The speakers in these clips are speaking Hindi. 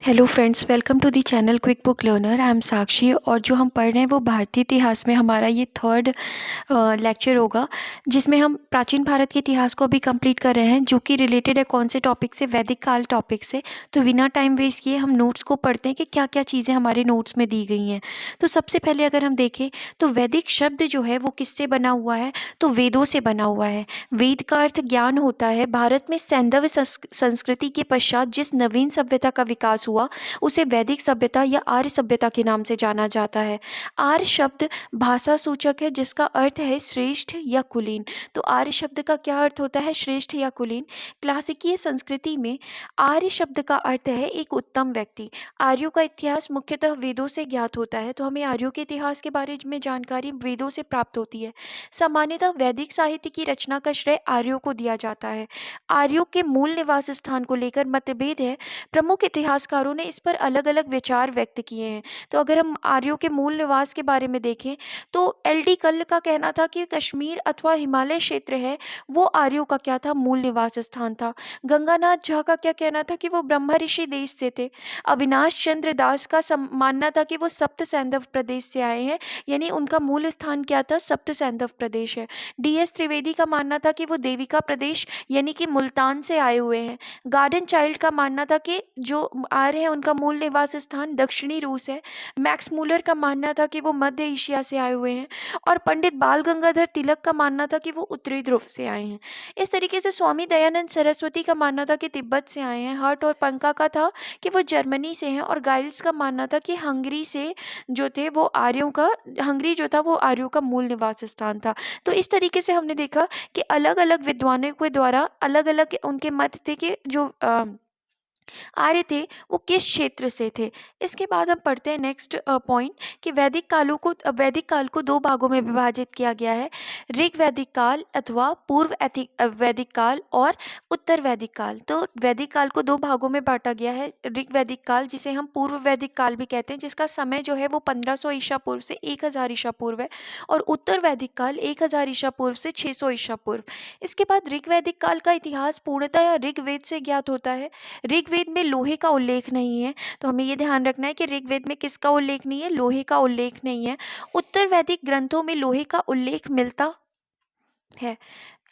Hello friends, welcome to the channel quick book learner. I am Sakshi और जो हम पढ़ रहे हैं वो भारतीय इतिहास में हमारा ये थर्ड लेक्चर होगा, जिसमें हम प्राचीन भारत के इतिहास को अभी कंप्लीट कर रहे हैं, जो कि रिलेटेड है कौन से टॉपिक से, वैदिक काल टॉपिक से। तो बिना टाइम वेस्ट किए हम नोट्स को पढ़ते हैं कि क्या क्या चीज़ें हमारे नोट्स में दी गई हैं। तो सबसे पहले अगर हम देखें तो वैदिक शब्द जो है वो किससे बना हुआ है, तो वेदों से बना हुआ है। वेद का अर्थ ज्ञान होता है। भारत में सैंधव संस्कृति के पश्चात जिस नवीन सभ्यता का विकास हुआ उसे वैदिक सभ्यता या आर्य सभ्यता के नाम से जाना जाता है। आर्य शब्द भाषा सूचक है जिसका अर्थ है श्रेष्ठ या कुलीन। तो आर्य शब्द का क्या अर्थ होता है? श्रेष्ठ या कुलीन। क्लासिकीय संस्कृति में आर्य शब्द का अर्थ है एक उत्तम व्यक्ति। आर्यों का इतिहास मुख्यतः वेदों से ज्ञात होता है, तो हमें आर्यों के इतिहास के बारे में जानकारी वेदों से प्राप्त होती है। सामान्यतः वैदिक साहित्य की रचना का श्रेय आर्यों को दिया जाता है। आर्यों के मूल निवास स्थान को लेकर मतभेद है। प्रमुख इतिहासकारों ने इस पर अलग अलग विचार व्यक्त किए हैं। तो अगर हम आर्यों के मूल निवास के बारे में देखें तो एल.डी. कल्ल का कहना था कि कश्मीर अथवा हिमालय क्षेत्र है वो आर्यों का क्या था? मूल निवास स्थान था। गंगानाथ झा का क्या कहना था कि वो ब्रह्म ऋषि देश से थे। अविनाश चंद्र दास का मानना था कि वो सप्त सैंधव प्रदेश से आए हैं, यानी उनका मूल स्थान क्या था? सप्त सैंधव प्रदेश है। डी.एस. त्रिवेदी का मानना था कि वो देविका प्रदेश यानी कि मुल्तान से आए हुए हैं। गार्डन चाइल्ड का मानना था कि जो आर्य हैं उनका मूल निवास स्थान दक्षिणी रूस है। मैक्स मूलर का मानना था कि वो मध्य एशिया से आए हुए हैं और पंडित बाल गंगाधर तिलक का मानना था कि वो उत्तरी ध्रुव से आए हैं। इस तरीके से स्वामी दयानंद सरस्वती का मानना था कि तिब्बत से आए हैं। हर्ट और पंका का था कि वो जर्मनी से हैं और गाइल्स का मानना था कि हंगरी से जो थे वो आर्यों का, हंगरी जो था वो आर्यों का मूल निवास स्थान था। तो इस तरीके से हमने देखा कि अलग अलग विद्वानों के द्वारा अलग अलग उनके मत थे कि जो आर्य थे वो किस क्षेत्र से थे। इसके बाद हम पढ़ते हैं नेक्स्ट पॉइंट कि वैदिक काल को दो भागों में विभाजित किया गया है। ऋग वैदिक काल अथवा वैदिक काल और उत्तर वैदिक काल। तो वैदिक काल को दो भागों में बांटा गया है। ऋग वैदिक काल जिसे हम पूर्व वैदिक काल भी कहते हैं, जिसका समय जो है वो 1500 ईसा पूर्व से 1000 ईसा पूर्व है, और उत्तर वैदिक काल 1000 ईसा पूर्व से 600 ईसा पूर्व। इसके बाद ऋग वैदिक काल का इतिहास पूर्णतः ऋग्वेद से ज्ञात होता है। ऋग्वेद में लोहे का उल्लेख नहीं है, तो हमें ये ध्यान रखना है कि ऋग्वेद में किसका उल्लेख नहीं है? लोहे का उल्लेख नहीं है। उत्तर वैदिक ग्रंथों में लोहे का उल्लेख मिलता है।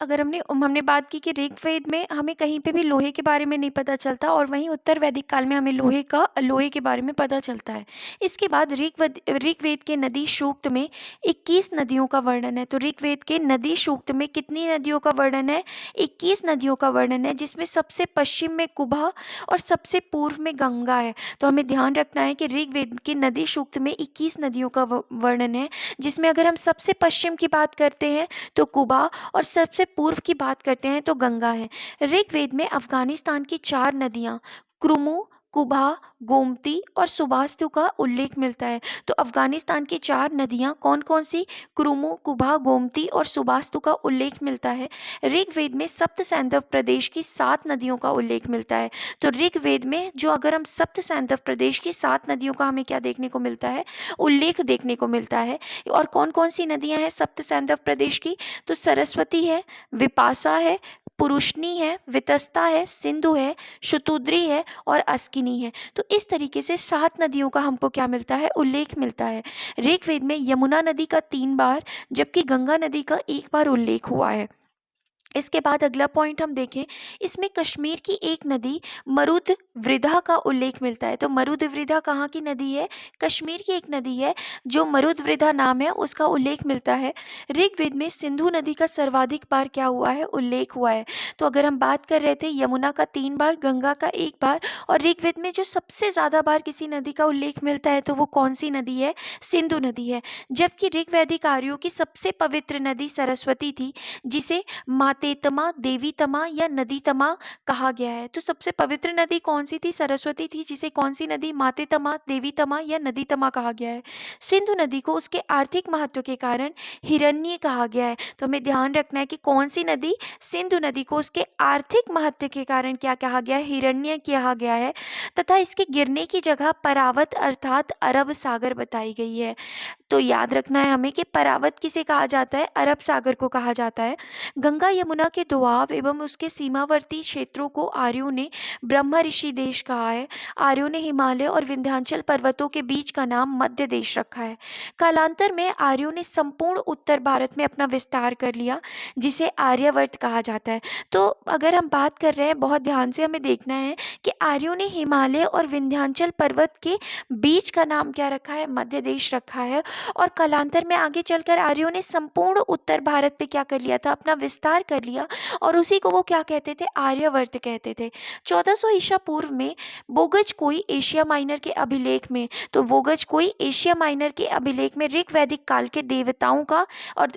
अगर हमने बात की कि ऋग्वेद में हमें कहीं पे भी लोहे के बारे में नहीं पता चलता, और वहीं उत्तर वैदिक काल में हमें लोहे के बारे में पता चलता है। इसके बाद ऋग्वेद के नदी सूक्त में 21 नदियों का वर्णन है। तो ऋग्वेद के नदी सूक्त में कितनी नदियों का वर्णन है? 21 नदियों का वर्णन है, जिसमें सबसे पश्चिम में कुबा और सबसे पूर्व में गंगा है। तो हमें ध्यान रखना है कि ऋग्वेद के नदी सूक्त में 21 नदियों का वर्णन है, जिसमें अगर हम सबसे पश्चिम की बात करते हैं तो कुबा और सबसे पूर्व की बात करते हैं तो गंगा है। ऋग्वेद में अफगानिस्तान की 4 नदियां क्रुमु, कुबा, गोमती और सुबास्तु का उल्लेख मिलता है। तो अफगानिस्तान की 4 नदियां कौन कौन सी? क्रुमु, कुबा, गोमती और सुबास्तु का उल्लेख मिलता है। ऋग्वेद में सप्त सैंधव प्रदेश की 7 नदियों का उल्लेख मिलता है। तो ऋग्वेद में जो अगर हम सप्त सैंधव प्रदेश की 7 नदियों का हमें क्या देखने को मिलता है? उल्लेख देखने को मिलता है। और कौन कौन सी नदियां हैं सप्त सैंधव प्रदेश की? तो सरस्वती है, विपाशा है, पुरुषनी है, वितस्ता है, सिंधु है, शतुद्री है और अस्किनी है। तो इस तरीके से 7 नदियों का हमको क्या मिलता है? उल्लेख मिलता है। ऋग्वेद में यमुना नदी का 3 बार जबकि गंगा नदी का 1 बार उल्लेख हुआ है। इसके बाद अगला पॉइंट हम देखें, इसमें कश्मीर की एक नदी मरुदवृधा का उल्लेख मिलता है। तो मरुदवृधा कहाँ की नदी है? कश्मीर की एक नदी है जो मरुदवृधा नाम है, उसका उल्लेख मिलता है। ऋग्वेद में सिंधु नदी का सर्वाधिक बार क्या हुआ है? उल्लेख हुआ है। तो अगर हम बात कर रहे थे यमुना का 3 बार, गंगा का 1 बार, और ऋग्वेद में जो सबसे ज़्यादा बार किसी नदी का उल्लेख मिलता है तो वो कौन सी नदी है? सिंधु नदी है। जबकि ऋग्वैदिक आर्यों की सबसे पवित्र नदी सरस्वती थी, जिसे मातेतमा, देवीतमा या नदीतमा कहा गया है। तो सबसे पवित्र नदी कौन सी थी? सरस्वती थी, जिसे कौन सी नदी? मातेतमा, देवीतमा या नदीतमा कहा गया है। सिंधु नदी को उसके आर्थिक महत्व के कारण हिरण्य कहा गया है। तो हमें ध्यान रखना है कि कौन सी नदी? सिंधु नदी को उसके आर्थिक महत्व के कारण क्या कहा गया है? हिरण्य कहा गया है। तथा इसके गिरने की जगह परावत अर्थात अरब सागर बताई गई है। तो याद रखना है हमें कि परावत किसे कहा जाता है, अरब सागर को कहा जाता है। गंगा यमुना के दोआब एवं उसके सीमावर्ती क्षेत्रों को आर्यों ने ब्रह्म ऋषि देश कहा है। आर्यों ने हिमालय और विंध्याचल पर्वतों के बीच का नाम मध्य देश रखा है। कालांतर में आर्यों ने संपूर्ण उत्तर भारत में अपना विस्तार कर लिया, जिसे आर्यावर्त कहा जाता है। तो अगर हम बात कर रहे हैं, बहुत ध्यान से हमें देखना है कि आर्यों ने हिमालय और विंध्याचल पर्वत के बीच का नाम क्या रखा है, मध्य देश रखा है। और कालांतर में आगे चलकर आर्यों ने संपूर्ण उत्तर भारत पे क्या कर लिया था, अपना विस्तार कर लिया, और उसी को वो क्या कहते थे, आर्यावर्त कहते थे। 1400 ईसा पूर्व में बोगज कोई एशिया माइनर के अभिलेख में, तो बोगज कोई एशिया माइनर के अभिलेख में ऋग्वैदिक काल के देवताओं का, और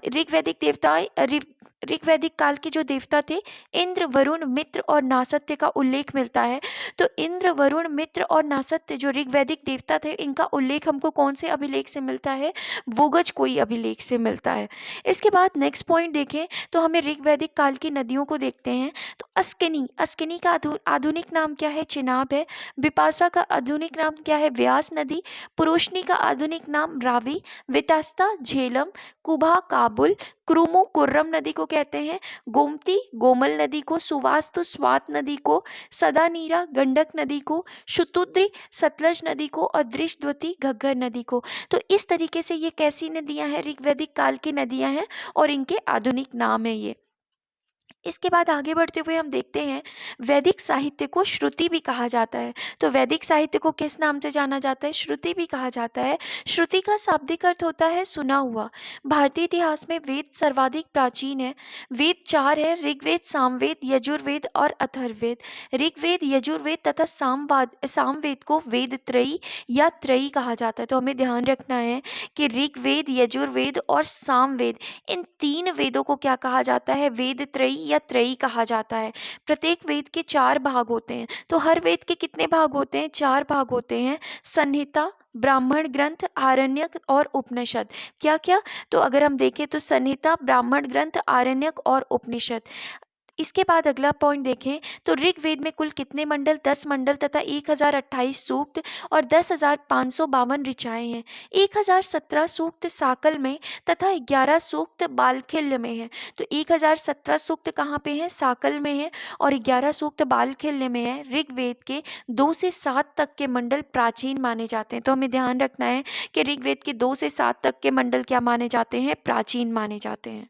ऋग्वैदिक काल के जो देवता थे इंद्र, वरुण, मित्र और नासत्य का उल्लेख मिलता है। तो इंद्र, वरुण, मित्र और नासत्य जो ऋग्वैदिक देवता थे, इनका उल्लेख हमको कौन से अभिलेख से मिलता है, बोगज कोई अभिलेख से मिलता है। इसके बाद नेक्स्ट पॉइंट देखें तो हमें ऋग्वैदिक काल की नदियों को देखते हैं। तो अस्किनी का आधुनिक नाम क्या है, चिनाब है। विपाशा का आधुनिक नाम क्या है, व्यास नदी। पुरोशनी का आधुनिक नाम रावी। वितास्ता झेलम। कुबा काबुल। क्रुमु कुर्रम नदी को कहते हैं। गोमती गोमल नदी को। सुवास्तु स्वात नदी को। सदानीरा गंडक नदी को। शुतुद्रि सतलज नदी को। और दृशद्वती घग्गर नदी को। तो इस तरीके से ये कैसी नदियां हैं, ऋग्वैदिक काल की नदियां हैं और इनके आधुनिक नाम है ये। इसके बाद आगे बढ़ते हुए हम देखते हैं वैदिक साहित्य को श्रुति भी कहा जाता है। तो वैदिक साहित्य को किस नाम से जाना जाता है, श्रुति भी कहा जाता है। श्रुति का शाब्दिक अर्थ होता है सुना हुआ। भारतीय इतिहास में वेद सर्वाधिक प्राचीन है। वेद 4 है, ऋग्वेद, सामवेद, यजुर्वेद और अथर्ववेद। ऋग्वेद, यजुर्वेद तथा सामवेद को वेद त्रयी या त्रयी कहा जाता है। तो हमें ध्यान रखना है कि ऋग्वेद, यजुर्वेद और सामवेद, इन 3 वेदों को क्या कहा जाता है, वेद त्रयी या त्रयी कहा जाता है। प्रत्येक वेद के 4 भाग होते हैं। तो हर वेद के कितने भाग होते हैं, 4 भाग होते हैं। संहिता, ब्राह्मण ग्रंथ, आरण्यक और उपनिषद। क्या क्या, तो अगर हम देखें तो संहिता, ब्राह्मण ग्रंथ, आरण्यक और उपनिषद। इसके बाद अगला पॉइंट देखें तो ऋग्वेद में कुल कितने मंडल, 10 मंडल तथा 1028 सूक्त और 10,552 ऋचाएं हैं। 1017 सूक्त साकल में तथा 11 सूक्त बालखिल्य में है। तो 1017 सूक्त कहाँ पे हैं, साकल में है, और 11 सूक्त बालखिल्य में है। ऋग्वेद के 2 से 7 तक के मंडल प्राचीन माने जाते हैं। तो हमें ध्यान रखना है कि ऋग्वेद के 2 से 7 तक के मंडल क्या माने जाते हैं, प्राचीन माने जाते हैं।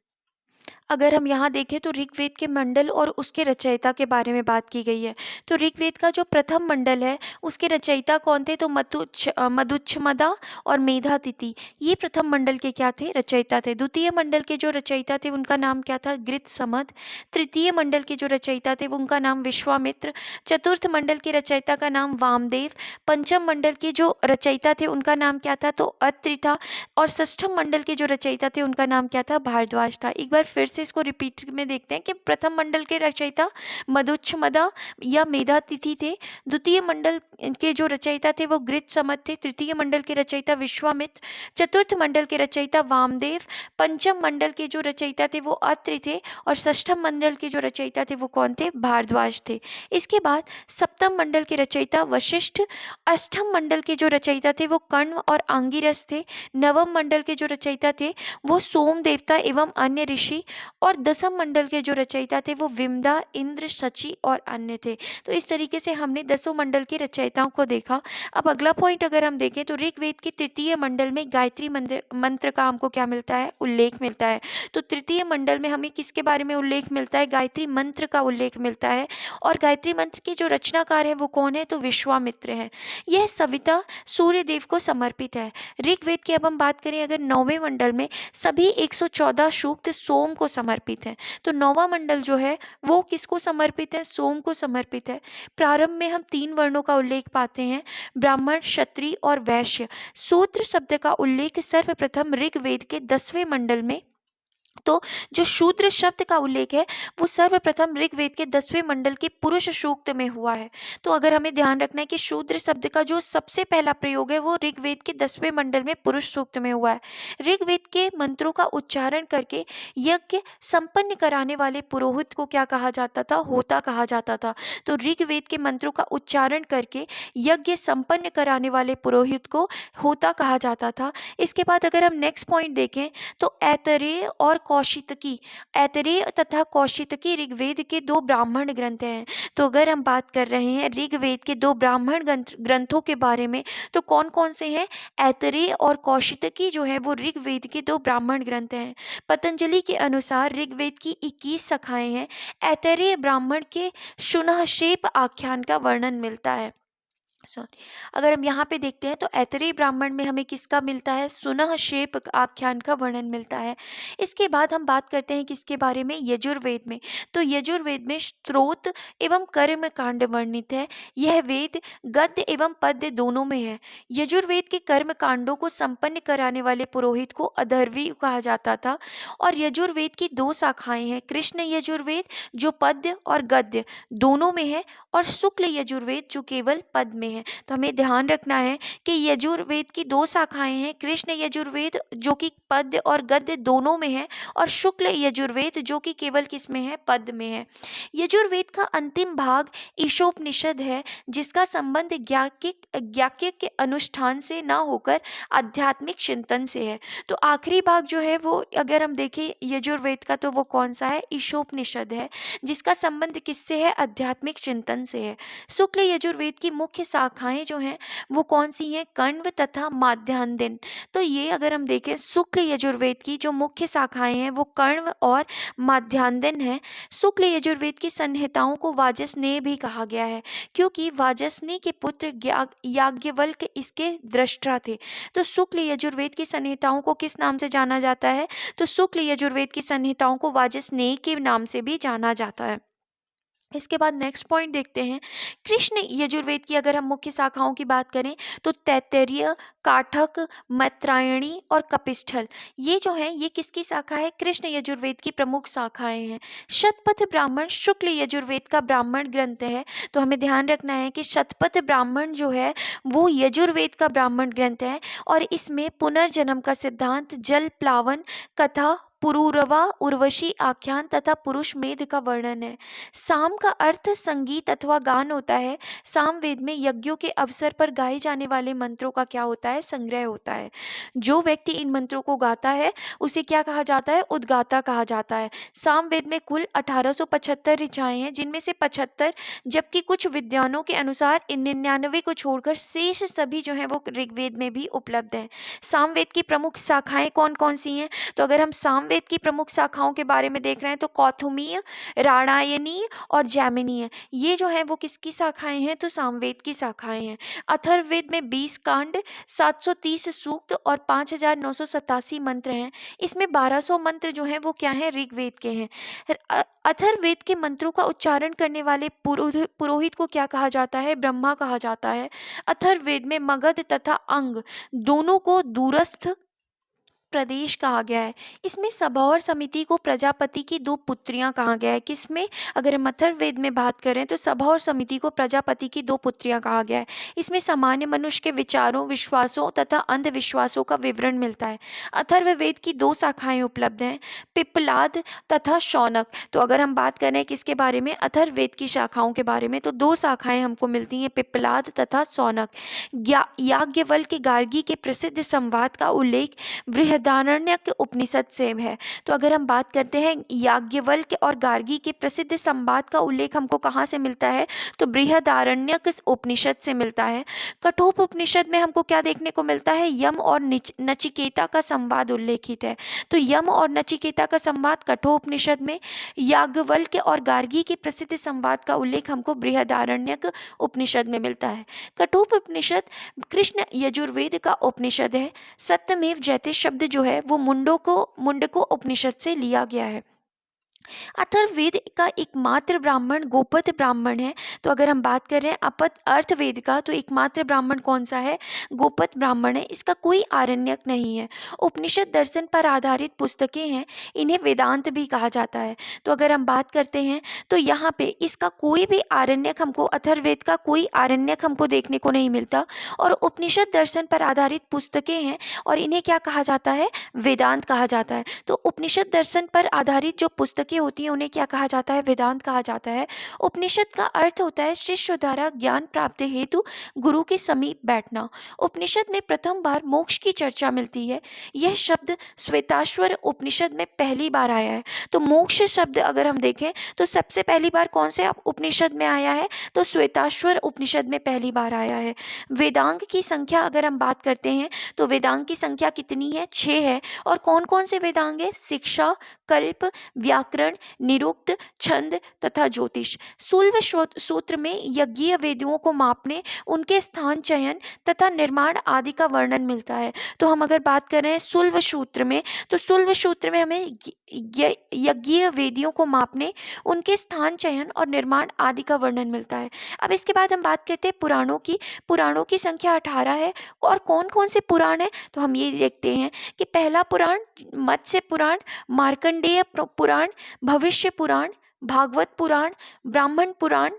अगर हम यहाँ देखें तो ऋग्वेद के मंडल और उसके रचयिता के बारे में बात की गई है। तो ऋग्वेद का जो प्रथम मंडल है उसके रचयिता कौन थे, तो मधुच्छमदा और मेधातिथि, ये प्रथम मंडल के क्या थे, रचयिता थे। द्वितीय मंडल के जो रचयिता थे उनका नाम क्या था, गृत्समद। तृतीय मंडल के जो रचयिता थे उनका नाम विश्वामित्र। चतुर्थ मंडल के रचयिता का नाम वामदेव। पंचम मंडल के जो रचयिता थे उनका नाम क्या था, तो अत्रि था। और षष्ठम मंडल के जो रचयिता थे उनका नाम क्या था, भारद्वाज था। एक बार फिर से इसको रिपीट में देखते हैं कि प्रथम मंडल के रचयिता मधुच्छमदा या मेधातिथि थे। द्वितीय मंडल के जो रचयिता थे वो गृत्समद थे। तृतीय मंडल के रचयिता विश्वामित्र। चतुर्थ मंडल के रचयिता वामदेव। पंचम मंडल के जो रचयिता थे वो अत्रि थे। और षष्ठम मंडल के जो रचयिता थे वो कौन थे, भारद्वाज थे। इसके बाद सप्तम मंडल के रचयिता वशिष्ठ। अष्टम मंडल के जो रचयिता थे वो कण्व और आंगिरस थे। नवम मंडल के जो रचयिता थे वो सोम देवता एवं अन्य ऋषि। और दसम मंडल के जो रचयिता थे वो विमदा, इंद्र, शची और अन्य थे। तो इस तरीके से हमने 10 मंडल के रचयिताओं को देखा। अब अगला पॉइंट अगर हम देखें तो ऋग्वेद के तृतीय मंडल में गायत्री मंत्र का हमको क्या मिलता है, उल्लेख मिलता है। तो तृतीय मंडल में हमें किसके बारे में उल्लेख मिलता है, गायत्री मंत्र का उल्लेख मिलता है। और गायत्री मंत्र के जो रचनाकार है वो कौन है, तो विश्वामित्र है। यह सविता सूर्य देव को समर्पित है। ऋग्वेद की अब हम बात करें अगर 9वें मंडल में सभी 114 सूक्त सोम को समर्पित है। तो 9वां मंडल जो है वो किसको समर्पित है, सोम को समर्पित है। प्रारंभ में हम 3 वर्णों का उल्लेख पाते हैं, ब्राह्मण, क्षत्रिय और वैश्य। शूद्र शब्द का उल्लेख सर्वप्रथम ऋग्वेद के 10वें मंडल में तो जो शूद्र शब्द का उल्लेख है वो सर्वप्रथम ऋग्वेद के 10वें मंडल के पुरुष सूक्त में हुआ है। तो अगर हमें ध्यान रखना है कि शूद्र शब्द का जो सबसे पहला प्रयोग है वो ऋग्वेद के 10वें मंडल में पुरुष सूक्त में हुआ है। ऋग्वेद के मंत्रों का उच्चारण करके यज्ञ संपन्न कराने वाले पुरोहित को क्या कहा जाता था? होता कहा जाता था। तो ऋग्वेद के मंत्रों का उच्चारण करके यज्ञ संपन्न कराने वाले पुरोहित को होता कहा जाता था। इसके बाद अगर हम नेक्स्ट पॉइंट देखें तो ऐतरेय और कौशितकी, ऐतरेय तथा कौशितकी ऋग्वेद के दो ब्राह्मण ग्रंथ हैं। तो अगर हम बात कर रहे हैं ऋग्वेद के दो ब्राह्मण ग्रंथों के बारे में तो कौन कौन से हैं? ऐतरेय और कौशितकी जो है वो ऋग्वेद के दो ब्राह्मण ग्रंथ हैं। पतंजलि के अनुसार ऋग्वेद की 21 शाखाएं हैं। ऐतरेय ब्राह्मण के शुनहशेप आख्यान का वर्णन मिलता है। सॉरी, अगर हम यहाँ पे देखते हैं तो ऐतरेय ब्राह्मण में हमें किसका मिलता है? सुनहशेप आख्यान का वर्णन मिलता है। इसके बाद हम बात करते हैं किसके बारे में? यजुर्वेद में। तो यजुर्वेद में स्तोत्र एवं कर्म कांड वर्णित है। यह वेद गद्य एवं पद्य दोनों में है। यजुर्वेद के कर्म कांडों को संपन्न कराने वाले पुरोहित को अधर्वी कहा जाता था। और यजुर्वेद की दो शाखाएं हैं, कृष्ण यजुर्वेद जो पद्य और गद्य दोनों में है, और शुक्ल यजुर्वेद जो केवल पद में है। तो हमें ध्यान रखना है कि यजुर्वेद की दो शाखाएं हैं, कृष्ण यजुर्वेद जो कि पद्य और गद्य दोनों में है, और शुक्ल यजुर्वेद जो कि केवल किस में है? पद में है। यजुर्वेद का अंतिम भाग ईशोपनिषद है, जिसका संबंध ज्ञाकिक के अनुष्ठान से न होकर आध्यात्मिक चिंतन से है। तो आखिरी भाग जो है वो अगर हम देखें यजुर्वेद का तो वो कौन सा है? ईशोपनिषद है, जिसका संबंध किससे है? आध्यात्मिक चिंतन से है। शुक्ल यजुर्वेद की मुख्य शाखाएं जो हैं वो कौन सी हैं? कण्व तथा माध्यान्दिन। तो ये अगर हम देखें शुक्ल यजुर्वेद की जो मुख्य शाखाएं हैं वो कण्व और माध्यान्दिन है। शुक्ल यजुर्वेद की संहिताओं को वाजसनेय भी कहा गया है, क्योंकि वाजसनेय के पुत्र याज्ञवल्क्य इसके दृष्टा थे। तो शुक्ल यजुर्वेद की संहिताओं को किस नाम से जाना जाता है? तो शुक्ल यजुर्वेद की संहिताओं को वाजसनेय के नाम से भी जाना जाता है। इसके बाद नेक्स्ट पॉइंट देखते हैं। कृष्ण यजुर्वेद की अगर हम मुख्य शाखाओं की बात करें तो तैत्तिरीय, काठक, मैत्रायणी और कपिस्थल, ये जो है ये किसकी शाखा है? कृष्ण यजुर्वेद की प्रमुख शाखाएं हैं। शतपथ ब्राह्मण शुक्ल यजुर्वेद का ब्राह्मण ग्रंथ है। तो हमें ध्यान रखना है कि शतपथ ब्राह्मण जो है वो यजुर्वेद का ब्राह्मण ग्रंथ है, और इसमें पुनर्जन्म का सिद्धांत, जल प्लावन कथा, पुरूरवा, उर्वशी आख्यान तथा पुरुष मेध का वर्णन है। साम का अर्थ संगीत अथवा गान होता है। सामवेद में यज्ञों के अवसर पर गाए जाने वाले मंत्रों का क्या होता है? संग्रह होता है। जो व्यक्ति इन मंत्रों को गाता है उसे क्या कहा जाता है? उद्गाता कहा जाता है। सामवेद में कुल 1875 ऋचाएं हैं, जिनमें से 75, जबकि कुछ विद्वानों के अनुसार इन 99 को छोड़कर शेष सभी जो है वो ऋग्वेद में भी उपलब्ध हैं। सामवेद की प्रमुख शाखाएं कौन कौन सी हैं? तो अगर हम सामवेद की प्रमुख शाखाओं के बारे में देख रहे हैं तो कौथुमीय, राणायनीय और जैमिनीय, ये जो है वो किसकी शाखाएं हैं? तो सामवेद की शाखाएं हैं। अथर्ववेद में 20 कांड, 730 सूक्त और 5987 मंत्र हैं। इसमें 1200 मंत्र जो हैं वो क्या हैं? ऋग्वेद के हैं। अथर्ववेद के मंत्रों का उच्चारण करने वाले पुरोहित को क्या कहा जाता है? ब्रह्मा कहा जाता है। अथर्ववेद में मगध तथा अंग दोनों को दूरस्थ प्रदेश कहा गया है। इसमें सभा और समिति को प्रजापति की दो पुत्रियां कहा गया है। किसमें? अगर हम अथर्ववेद में बात करें तो सभा और समिति को प्रजापति की दो पुत्रियां कहा गया है। इसमें सामान्य मनुष्य के विचारों, विश्वासों तथा अंधविश्वासों का विवरण मिलता है। अथर्ववेद की दो शाखाएं उपलब्ध हैं, पिप्पलाद तथा शौनक। तो अगर हम बात करें किसके बारे में? अथर्ववेद की शाखाओं के बारे में, तो दो शाखाएं हमको मिलती हैं, पिप्पलाद तथा शौनक। याज्ञवल्क्य गार्गी के प्रसिद्ध संवाद का उल्लेख बृहदारण्यक उपनिषद से है। तो अगर हम बात करते हैं याज्ञवल्क्य और गार्गी के प्रसिद्ध संवाद का उल्लेख हमको कहाँ से मिलता है? तो बृहदारण्यक उपनिषद से मिलता है। कठोपनिषद में हमको क्या देखने को मिलता है? यम और नचिकेता का संवाद उल्लेखित है। तो यम और नचिकेता का संवाद कठोपनिषद में, याज्ञवल्क्य और गार्गी के प्रसिद्ध संवाद का उल्लेख हमको बृहदारण्यक उपनिषद में मिलता है। कठोपनिषद कृष्ण यजुर्वेद का उपनिषद है। सत्यमेव जयते शब्द जो है वो मुंडको उपनिषद से लिया गया है। अथर्ववेद का एकमात्र ब्राह्मण गोपद ब्राह्मण है। तो अगर हम बात कर रहे हैं अर्थवेद का, तो एकमात्र ब्राह्मण कौन सा है? गोपद ब्राह्मण है। इसका कोई आरण्यक नहीं है। उपनिषद दर्शन पर आधारित पुस्तकें हैं, इन्हें वेदांत भी कहा जाता है। तो अगर हम बात करते हैं तो यहाँ पे इसका कोई भी आरण्यक हमको, अथर्ववेद का कोई आरण्यक हमको देखने को नहीं मिलता। और उपनिषद दर्शन पर आधारित पुस्तकें हैं और इन्हें क्या कहा जाता है? वेदांत कहा जाता है। तो उपनिषद दर्शन पर आधारित जो पुस्तकें होती हैं उन्हें क्या कहा जाता है? वेदांत कहा जाता है। उपनिषद का अर्थ होता है शिष्य द्वारा ज्ञान प्राप्ति हेतु गुरु के समीप बैठना। उपनिषद में प्रथम बार मोक्ष की चर्चा मिलती है। यह शब्द श्वेताश्वर उपनिषद में पहली बार आया है। तो मोक्ष शब्द अगर हम देखें तो सबसे पहली बार कौन से उपनिषद में आया है? तो श्वेताश्वर उपनिषद में पहली बार आया है। वेदांग की संख्या अगर हम बात करते हैं तो वेदांग की संख्या कितनी है? 6 है। और कौन कौन से वेदांग है? शिक्षा, कल्प, व्याकरण, निरुक्त, छंद तथा ज्योतिष। सूल्व सूत्र में यज्ञीय वेदियों को मापने, उनके स्थान चयन तथा निर्माण आदि का वर्णन मिलता है। तो हम अगर बात कर रहे हैं सूल्व सूत्र में, तो सूल्व सूत्र में हमें यज्ञीय वेदियों को मापने, उनके स्थान चयन और निर्माण आदि का वर्णन मिलता है। अब इसके बाद हम बात करते हैं पुराणों की। पुराणों की संख्या 18 है। और कौन कौन से पुराण है? तो हम ये देखते हैं कि पहला पुराण मत्स्य पुराण, मार्कंडेय पुराण, भविष्य पुराण, भागवत पुराण, ब्रह्मांड पुराण,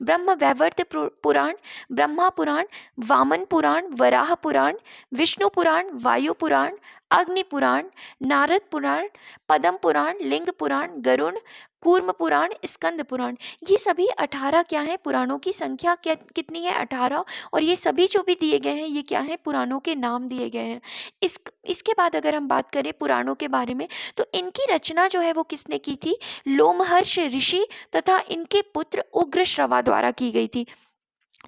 ब्रह्म वैवर्त पुराण, ब्रह्मा पुराण, वामन पुराण, वराह पुराण, विष्णु पुराण, वायु पुराण, अग्नि पुराण, नारद पुराण, पद्म पुराण, लिंग पुराण, गरुड़, कूर्म पुराण, स्कंद पुराण। ये सभी 18 क्या है? पुराणों की संख्या कितनी है? 18। और ये सभी जो भी दिए गए हैं ये क्या है? पुराणों के नाम दिए गए हैं। इसके बाद अगर हम बात करें पुराणों के बारे में, तो इनकी रचना जो है वो किसने की थी? लोमहर्ष ऋषि तथा इनके पुत्र उग्रश्रवा द्वारा की गई थी।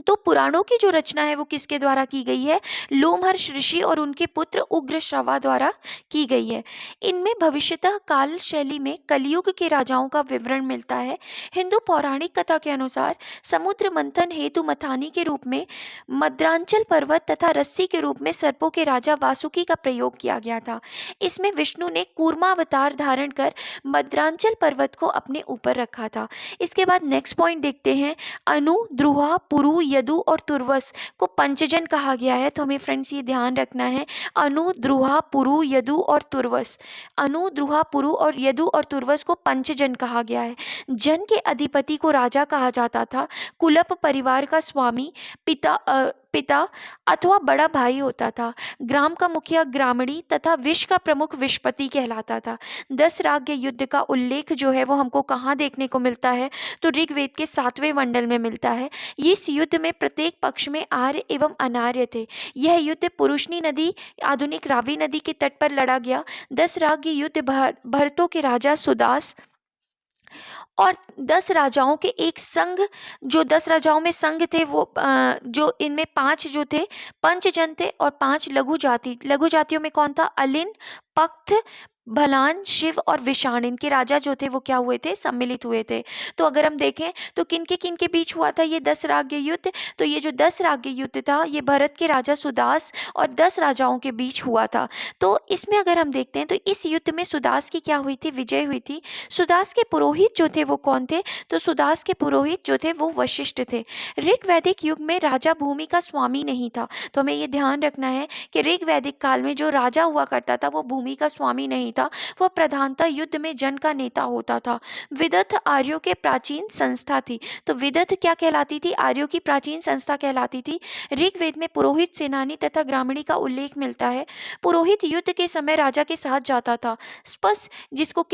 तो पुराणों की जो रचना है वो किसके द्वारा की गई है? लोमहर्ष ऋषि और उनके पुत्र उग्रश्रवा द्वारा की गई है। इनमें भविष्यतः काल शैली में कलयुग के राजाओं का विवरण मिलता है। हिंदू पौराणिक कथा के अनुसार समुद्र मंथन हेतु मथानी के रूप में मद्रांचल पर्वत तथा रस्सी के रूप में सर्पों के राजा वासुकी का प्रयोग किया गया था। इसमें विष्णु ने कूर्मावतार धारण कर मद्रांचल पर्वत को अपने ऊपर रखा था। इसके बाद नेक्स्ट पॉइंट देखते हैं। अनु, द्रुहा, पुरु, यदु और तुर्वस को पंचजन कहा गया है। तो हमें फ्रेंड्स ये ध्यान रखना है, अनु, द्रुहा, पुरु, यदु और तुर्वस। अनु, द्रुहा, पुरु और यदु और तुर्वस को पंचजन कहा गया है। जन के अधिपति को राजा कहा जाता था। कुलप परिवार का स्वामी पिता अथवा बड़ा भाई होता था। ग्राम का मुखिया ग्रामणी तथा विश्व का प्रमुख विश्वपति कहलाता था। 10 राग्य युद्ध का उल्लेख जो है वो हमको कहाँ देखने को मिलता है? तो ऋग्वेद के 7वें मंडल में मिलता है। इस युद्ध में प्रत्येक पक्ष में आर्य एवं अनार्य थे। यह युद्ध पुरुषनी नदी, आधुनिक रावी नदी के तट पर लड़ा गया। 10 राग्य युद्ध भरतों के राजा सुदास और 10 राजाओं के एक संघ, जो 10 राजाओं में संघ थे वो जो इनमें 5 जो थे पंचजन थे और 5 लघु जातियों में कौन था? अलिन, पक्त, भलान, शिव और विषाण, इनके राजा जो थे वो क्या हुए थे? सम्मिलित हुए थे। तो अगर हम देखें तो किन के बीच हुआ था ये 10 राग्य युद्ध? तो ये जो 10 राग्य युद्ध था ये भरत के राजा सुदास और 10 राजाओं के बीच हुआ था। तो इसमें अगर हम देखते हैं तो इस युद्ध में सुदास की क्या हुई थी? विजय हुई थी। सुदास के पुरोहित जो थे वो कौन थे? तो सुदास के पुरोहित जो थे वो वशिष्ठ थे। ऋग्वैदिक युग में राजा भूमि का स्वामी नहीं था। तो हमें ये ध्यान रखना है कि ऋग्वैदिक काल में जो राजा हुआ करता था वो भूमि का स्वामी नहीं था, वह प्रधानतः युद्ध में जन का नेता होता था। विदथ आर्यों के प्राचीन संस्था थी। तो विदथ क्या कहलाती थी? आर्यों की प्राचीन संस्था कहलाती थी। ऋग्वेद में पुरोहित, सेनानी तथा ग्रामीणी का उल्लेख मिलता है। पुरोहित युद्ध के समय राजा के साथ जाता था। स्पष्ट, जिसको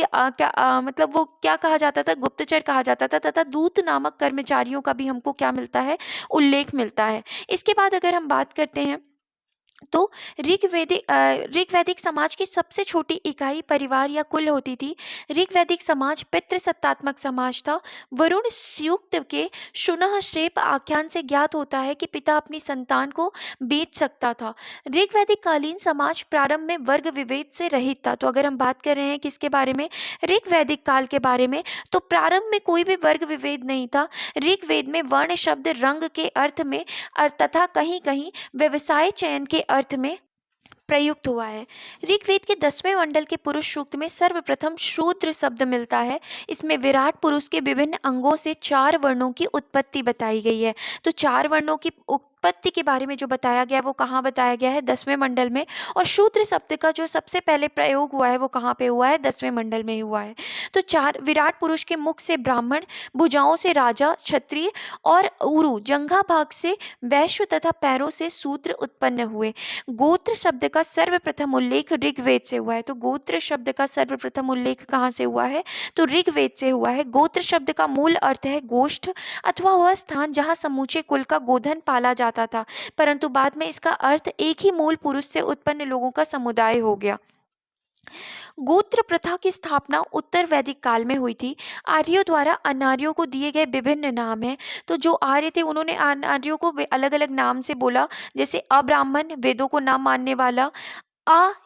मतलब वो क्या कहा जाता था? गुप्तचर कहा जाता था। तथा दूत नामक कर्मचारियों का भी हमको क्या मिलता है? उल्लेख मिलता है। इसके बाद अगर हम बात करते हैं तो ऋग्वैदिक समाज की सबसे छोटी इकाई परिवार या कुल होती थी। ऋग्वैदिक समाज पितृसत्तात्मक समाज था। वरुण सूक्त के शुनः श्रेप आख्यान से ज्ञात होता है कि पिता अपनी संतान को बेच सकता था। ऋग्वैदिक कालीन समाज प्रारंभ में वर्ग विभेद से रहित था। तो अगर हम बात कर रहे हैं किसके बारे में? ऋग्वैदिक काल के बारे में, तो प्रारंभ में कोई भी वर्ग विभेद नहीं था। ऋग्वेद में वर्ण शब्द रंग के अर्थ में तथा कहीं कहीं व्यवसाय चयन के अर्थ में प्रयुक्त हुआ है। ऋग्वेद के 10वें मंडल के पुरुष सूक्त में सर्वप्रथम शूद्र शब्द मिलता है। इसमें विराट पुरुष के विभिन्न अंगों से 4 वर्णों की उत्पत्ति बताई गई है। तो 4 वर्णों की उत्पत्ति के बारे में जो बताया गया है वो कहाँ बताया गया है? 10वें मंडल में। और शूद्र शब्द का जो सबसे पहले प्रयोग हुआ है वो कहाँ पे हुआ है? 10वें मंडल में हुआ है। तो 4 विराट पुरुष के मुख से ब्राह्मण, भुजाओं से राजा क्षत्रिय और ऊरु जंघा भाग से वैश्य तथा पैरों से शूद्र उत्पन्न हुए। गोत्र शब्द का सर्वप्रथम उल्लेख ऋग्वेद से हुआ है। तो गोत्र शब्द का सर्वप्रथम उल्लेख कहाँ से हुआ है? तो ऋग्वेद से हुआ है। गोत्र शब्द का मूल अर्थ है गोष्ठ अथवा वह स्थान जहाँ समूचे कुल का गोधन पाला जाता था, परंतु बाद में इसका अर्थ एक ही मूल पुरुष से उत्पन्न लोगों का समुदाय हो गया। गोत्र प्रथा की स्थापना उत्तर वैदिक काल में हुई थी। आर्यों द्वारा अनार्यों को दिए गए विभिन्न नाम हैं। तो जो आर्य थे उन्होंने अनार्यों को अलग अलग नाम से बोला, जैसे अब्राह्मण वेदों को ना मानने वाला,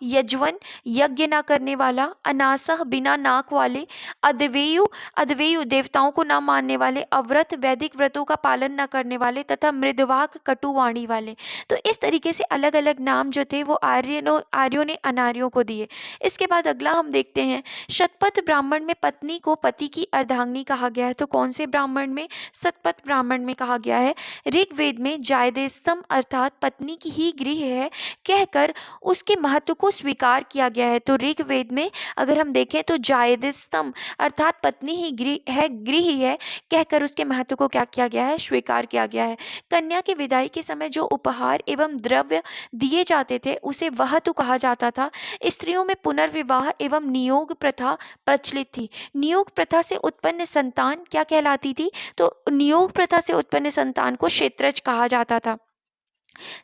यजवन यज्ञ ना करने वाला, अनासह बिना नाक वाले, अद्वेयु अद्वेयु देवताओं को ना मानने वाले, अव्रत वैदिक व्रतों का पालन न करने वाले तथा मृदवाक कटुवाणी वाले। तो इस तरीके से अलग अलग नाम जो थे वो आर्यों ने अनार्यों को दिए। इसके बाद अगला हम देखते हैं, शतपथ ब्राह्मण में पत्नी को पति की अर्धांगिनी कहा गया है। तो कौन से ब्राह्मण में? शतपथ ब्राह्मण में कहा गया है। ऋग्वेद में जायदेस्तम अर्थात पत्नी की ही गृह है कहकर उसके महत्व को स्वीकार किया गया है। तो ऋग्वेद में अगर हम देखें तो जायदेस्तम अर्थात पत्नी ही गृह ही है कहकर उसके महत्व को क्या किया गया है? स्वीकार किया गया है। कन्या की विदाई के समय जो उपहार एवं द्रव्य दिए जाते थे उसे वहतु कहा जाता था। स्त्रियों में पुनर्विवाह एवं नियोग प्रथा प्रचलित थी। नियोग प्रथा से उत्पन्न संतान क्या कहलाती थी? तो नियोग प्रथा से उत्पन्न संतान को क्षेत्रज कहा जाता था।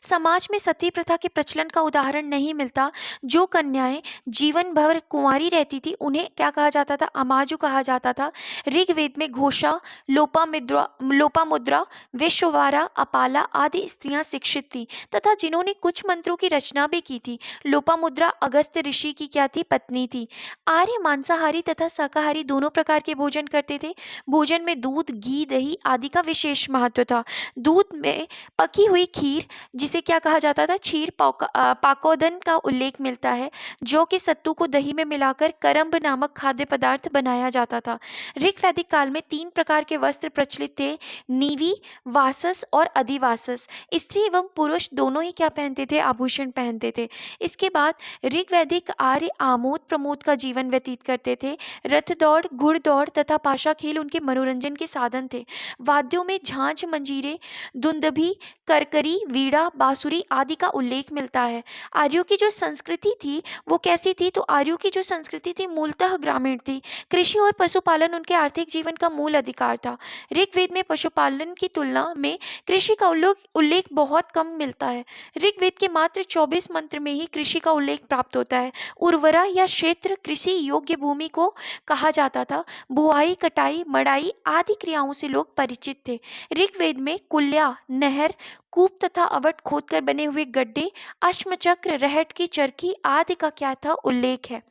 समाज में सती प्रथा के प्रचलन का उदाहरण नहीं मिलता। जो कन्याएं जीवन भर कुंवारी रहती थी उन्हें क्या कहा जाता था? अमाजु कहा जाता था। ऋग्वेद में घोषा, लोपामुद्रा, विश्ववारा, अपाला आदि स्त्रियां शिक्षित थी तथा जिन्होंने कुछ मंत्रों की रचना भी की थी। लोपामुद्रा अगस्त्य ऋषि की क्या थी? पत्नी थी। आर्य मांसाहारी तथा शाकाहारी दोनों प्रकार के भोजन करते थे। भोजन में दूध, घी, दही आदि का विशेष महत्व था। दूध में पकी हुई खीर जिसे क्या कहा जाता था? क्षीर पाकोदन का उल्लेख मिलता है, जो कि सत्तू को दही में मिलाकर करम्ब नामक खाद्य पदार्थ बनाया जाता था। ऋग्वैदिक काल में 3 प्रकार के वस्त्र प्रचलित थे, नीवी, वासस और अधिवासस। स्त्री एवं पुरुष दोनों ही क्या पहनते थे? आभूषण पहनते थे। इसके बाद ऋग्वैदिक आर्य आमोद प्रमोद का जीवन व्यतीत करते थे। रथ दौड़, घुड़दौड़ तथा पाशा खेल उनके मनोरंजन के साधन थे। वाद्यों में झांझ, मंजीरे, दुंदुभी, करकरी, वीणा, बांसुरी आदि का उल्लेख मिलता है। आर्यों की जो संस्कृति थी वो कैसी थी? तो आर्यों की जो संस्कृति थी मूलतः ग्रामीण थी। कृषि और पशुपालन उनके आर्थिक जीवन का मूल अधिकार था। ऋग्वेद में पशुपालन की तुलना में कृषि का उल्लेख बहुत कम मिलता है। ऋग्वेद के मात्र 24 मंत्र में ही कृषि का उल्लेख प्राप्त होता है। उर्वरा या क्षेत्र कृषि योग्य भूमि को कहा जाता था। बुआई, कटाई, मड़ाई आदि क्रियाओं से लोग परिचित थे। ऋग्वेद में कुल्या, नहर, कूप तथा अवट खोदकर बने हुए गड्ढे, अश्मचक्र, रहट की चरखी आदि का क्या था? उल्लेख है।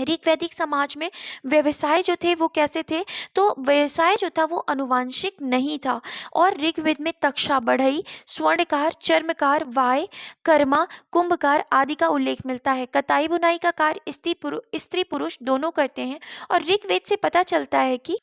ऋग्वैदिक समाज में व्यवसाय जो थे वो कैसे थे? तो व्यवसाय जो था वो अनुवांशिक नहीं था और ऋग्वेद में तक्षा, बढ़ई, स्वर्णकार, चर्मकार, वाय, कर्मा, कुंभकार आदि का उल्लेख मिलता है। कताई बुनाई का कार्य स्त्री पुरुष दोनों करते हैं और ऋग्वेद से पता चलता है कि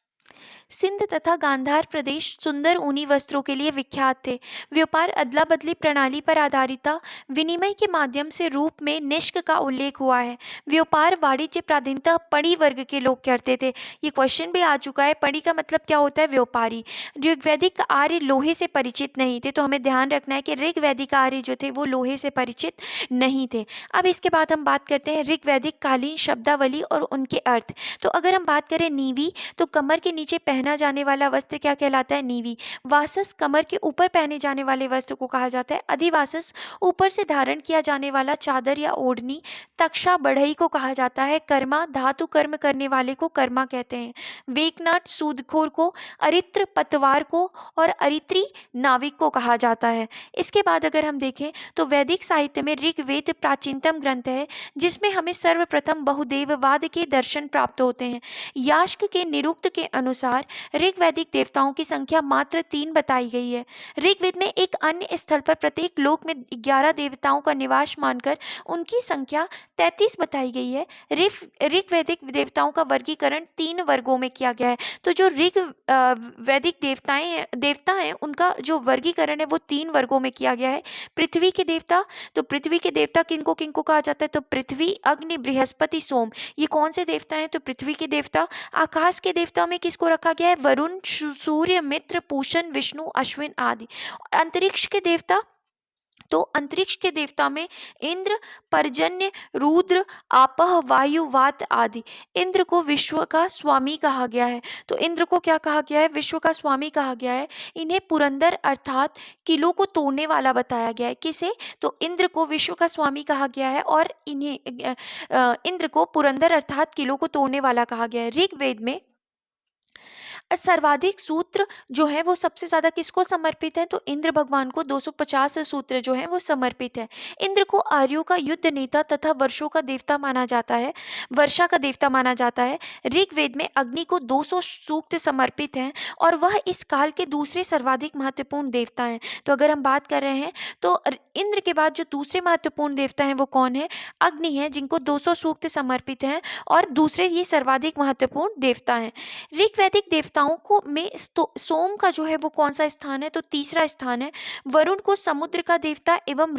सिंध तथा गांधार प्रदेश सुंदर ऊनी वस्त्रों के लिए विख्यात थे। व्यापार अदला बदली प्रणाली पर आधारित था। विनिमय के माध्यम से रूप में निष्क का उल्लेख हुआ है। व्यापार वाणिज्य प्राधीनता पड़ी वर्ग के लोग करते थे। ये क्वेश्चन भी आ चुका है, पड़ी का मतलब क्या होता है? व्यापारी। ऋग्वैदिक आर्य लोहे से परिचित नहीं थे, तो हमें ध्यान रखना है कि ऋग्वैदिक आर्य जो थे वो लोहे से परिचित नहीं थे। अब इसके बाद हम बात करते हैं ऋग्वैदिक कालीन शब्दावली और उनके अर्थ। तो अगर हम बात करें नीवी, तो कमर के नीचे पहना जाने वाला वस्त्र क्या कहलाता है? नीवी। वासस कमर के ऊपर पहने जाने वाले वस्त्र को कहा जाता है अधिवासस। ऊपर से धारण किया जाने वाला चादर या ओढ़नी। तक्षा, बढ़ई को कहा जाता है कर्मा। धातु कर्म करने वाले को कर्मा कहते हैं। वेकनाट सूदखोर को, अरित्र पतवार को और अरित्री नाविक को कहा जाता है। इसके बाद अगर हम देखें तो वैदिक साहित्य में ऋग्वेद प्राचीनतम ग्रंथ है जिसमें हमें सर्वप्रथम बहुदेववाद के दर्शन प्राप्त होते हैं। यास्क के निरुक्त के अनुसार ऋग्वैदिक देवताओं की संख्या मात्र 3 बताई गई है। ऋग्वेद में एक अन्य स्थल पर प्रत्येक लोक में 11 देवताओं का निवास मानकर उनकी संख्या 33 बताई गई है। ऋग्वैदिक देवताओं का वर्गीकरण 3 वर्गों में किया गया है। तो जो वैदिक देवता हैं उनका जो वर्गीकरण है वो 3 वर्गों में किया गया है। पृथ्वी के देवता, तो पृथ्वी के देवता किनको किनको कहा जाता है, तो पृथ्वी, अग्नि, बृहस्पति, सोम, ये कौन से देवता हैं, तो पृथ्वी के देवता। आकाश के देवता में किसको रखा गया है, वरुण, सूर्य, मित्र, पूषण, विष्णु, अश्विन आदि। अंतरिक्ष के देवता, तो अंतरिक्ष के देवता में इंद्र, पर्जन्य, रुद्र, आपह, वायु, वात आदि। इंद्र को विश्व का स्वामी कहा गया है। तो इंद्र को क्या कहा गया है, विश्व का स्वामी कहा गया है। इन्हें पुरंदर अर्थात किलों को तोड़ने वाला बताया गया है। किसे, तो इंद्र को विश्व का स्वामी कहा गया है और इन्हें इंद्र को पुरंदर अर्थात किलों को तोड़ने वाला कहा गया है। ऋग्वेद में सर्वाधिक सूत्र जो है वो सबसे ज्यादा किसको समर्पित है, तो इंद्र भगवान को 250 सूत्र जो है वो समर्पित है। इंद्र को आर्यों का युद्ध नेता तथा वर्षों का देवता माना जाता है, वर्षा का देवता माना जाता है। ऋग्वेद में अग्नि को 200 सूक्त समर्पित हैं और वह इस काल के दूसरे सर्वाधिक महत्वपूर्ण देवता हैं। तो अगर हम बात कर रहे हैं तो इंद्र के बाद जो दूसरे महत्वपूर्ण देवता हैं वो कौन है, अग्नि है, जिनको 200 सूक्त समर्पित हैं और दूसरे ये सर्वाधिक महत्वपूर्ण देवता हैं। ऋग्वैदिक देवताओं को में सोम का जो है वो कौन सा स्थान है, तो तीसरा स्थान है। वरुण को समुद्र का देवता एवं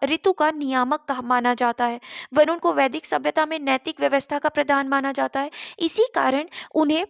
ऋतु का नियामक माना जाता है। वरुण को वैदिक सभ्यता में नैतिक व्यवस्था का प्रधान माना जाता है। इसी कारण उन्हें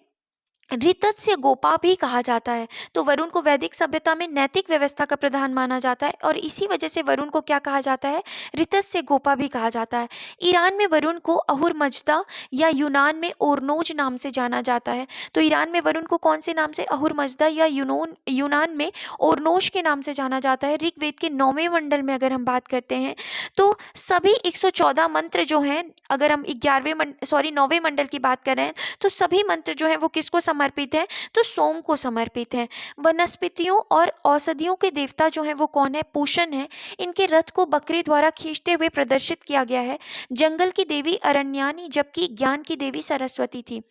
ऋतस्य गोपा भी कहा जाता है। तो वरुण को वैदिक सभ्यता में नैतिक व्यवस्था का प्रधान माना जाता है और इसी वजह से वरुण को क्या कहा जाता है, ऋतस्य गोपा भी कहा जाता है। ईरान में वरुण को अहुर मजदा या यूनान में ओरनोज नाम से जाना जाता है। तो ईरान में वरुण को कौन से नाम से, अहुर मजदा या यूनान में ओरनोज के नाम से जाना जाता है। ऋग्वेद के 9वें मंडल में अगर हम बात करते हैं तो सभी 114 मंत्र जो हैं, अगर हम 9वें मंडल की बात कर रहे हैं तो सभी मंत्र जो हैं वो किसको समर्पित है, तो सोम को समर्पित है। वनस्पतियों और औषधियों के देवता जो हैं वो कौन है, पूषण है। इनके रथ को बकरी द्वारा खींचते हुए प्रदर्शित किया गया है। जंगल की देवी अरण्यानी जबकि ज्ञान की देवी सरस्वती थी।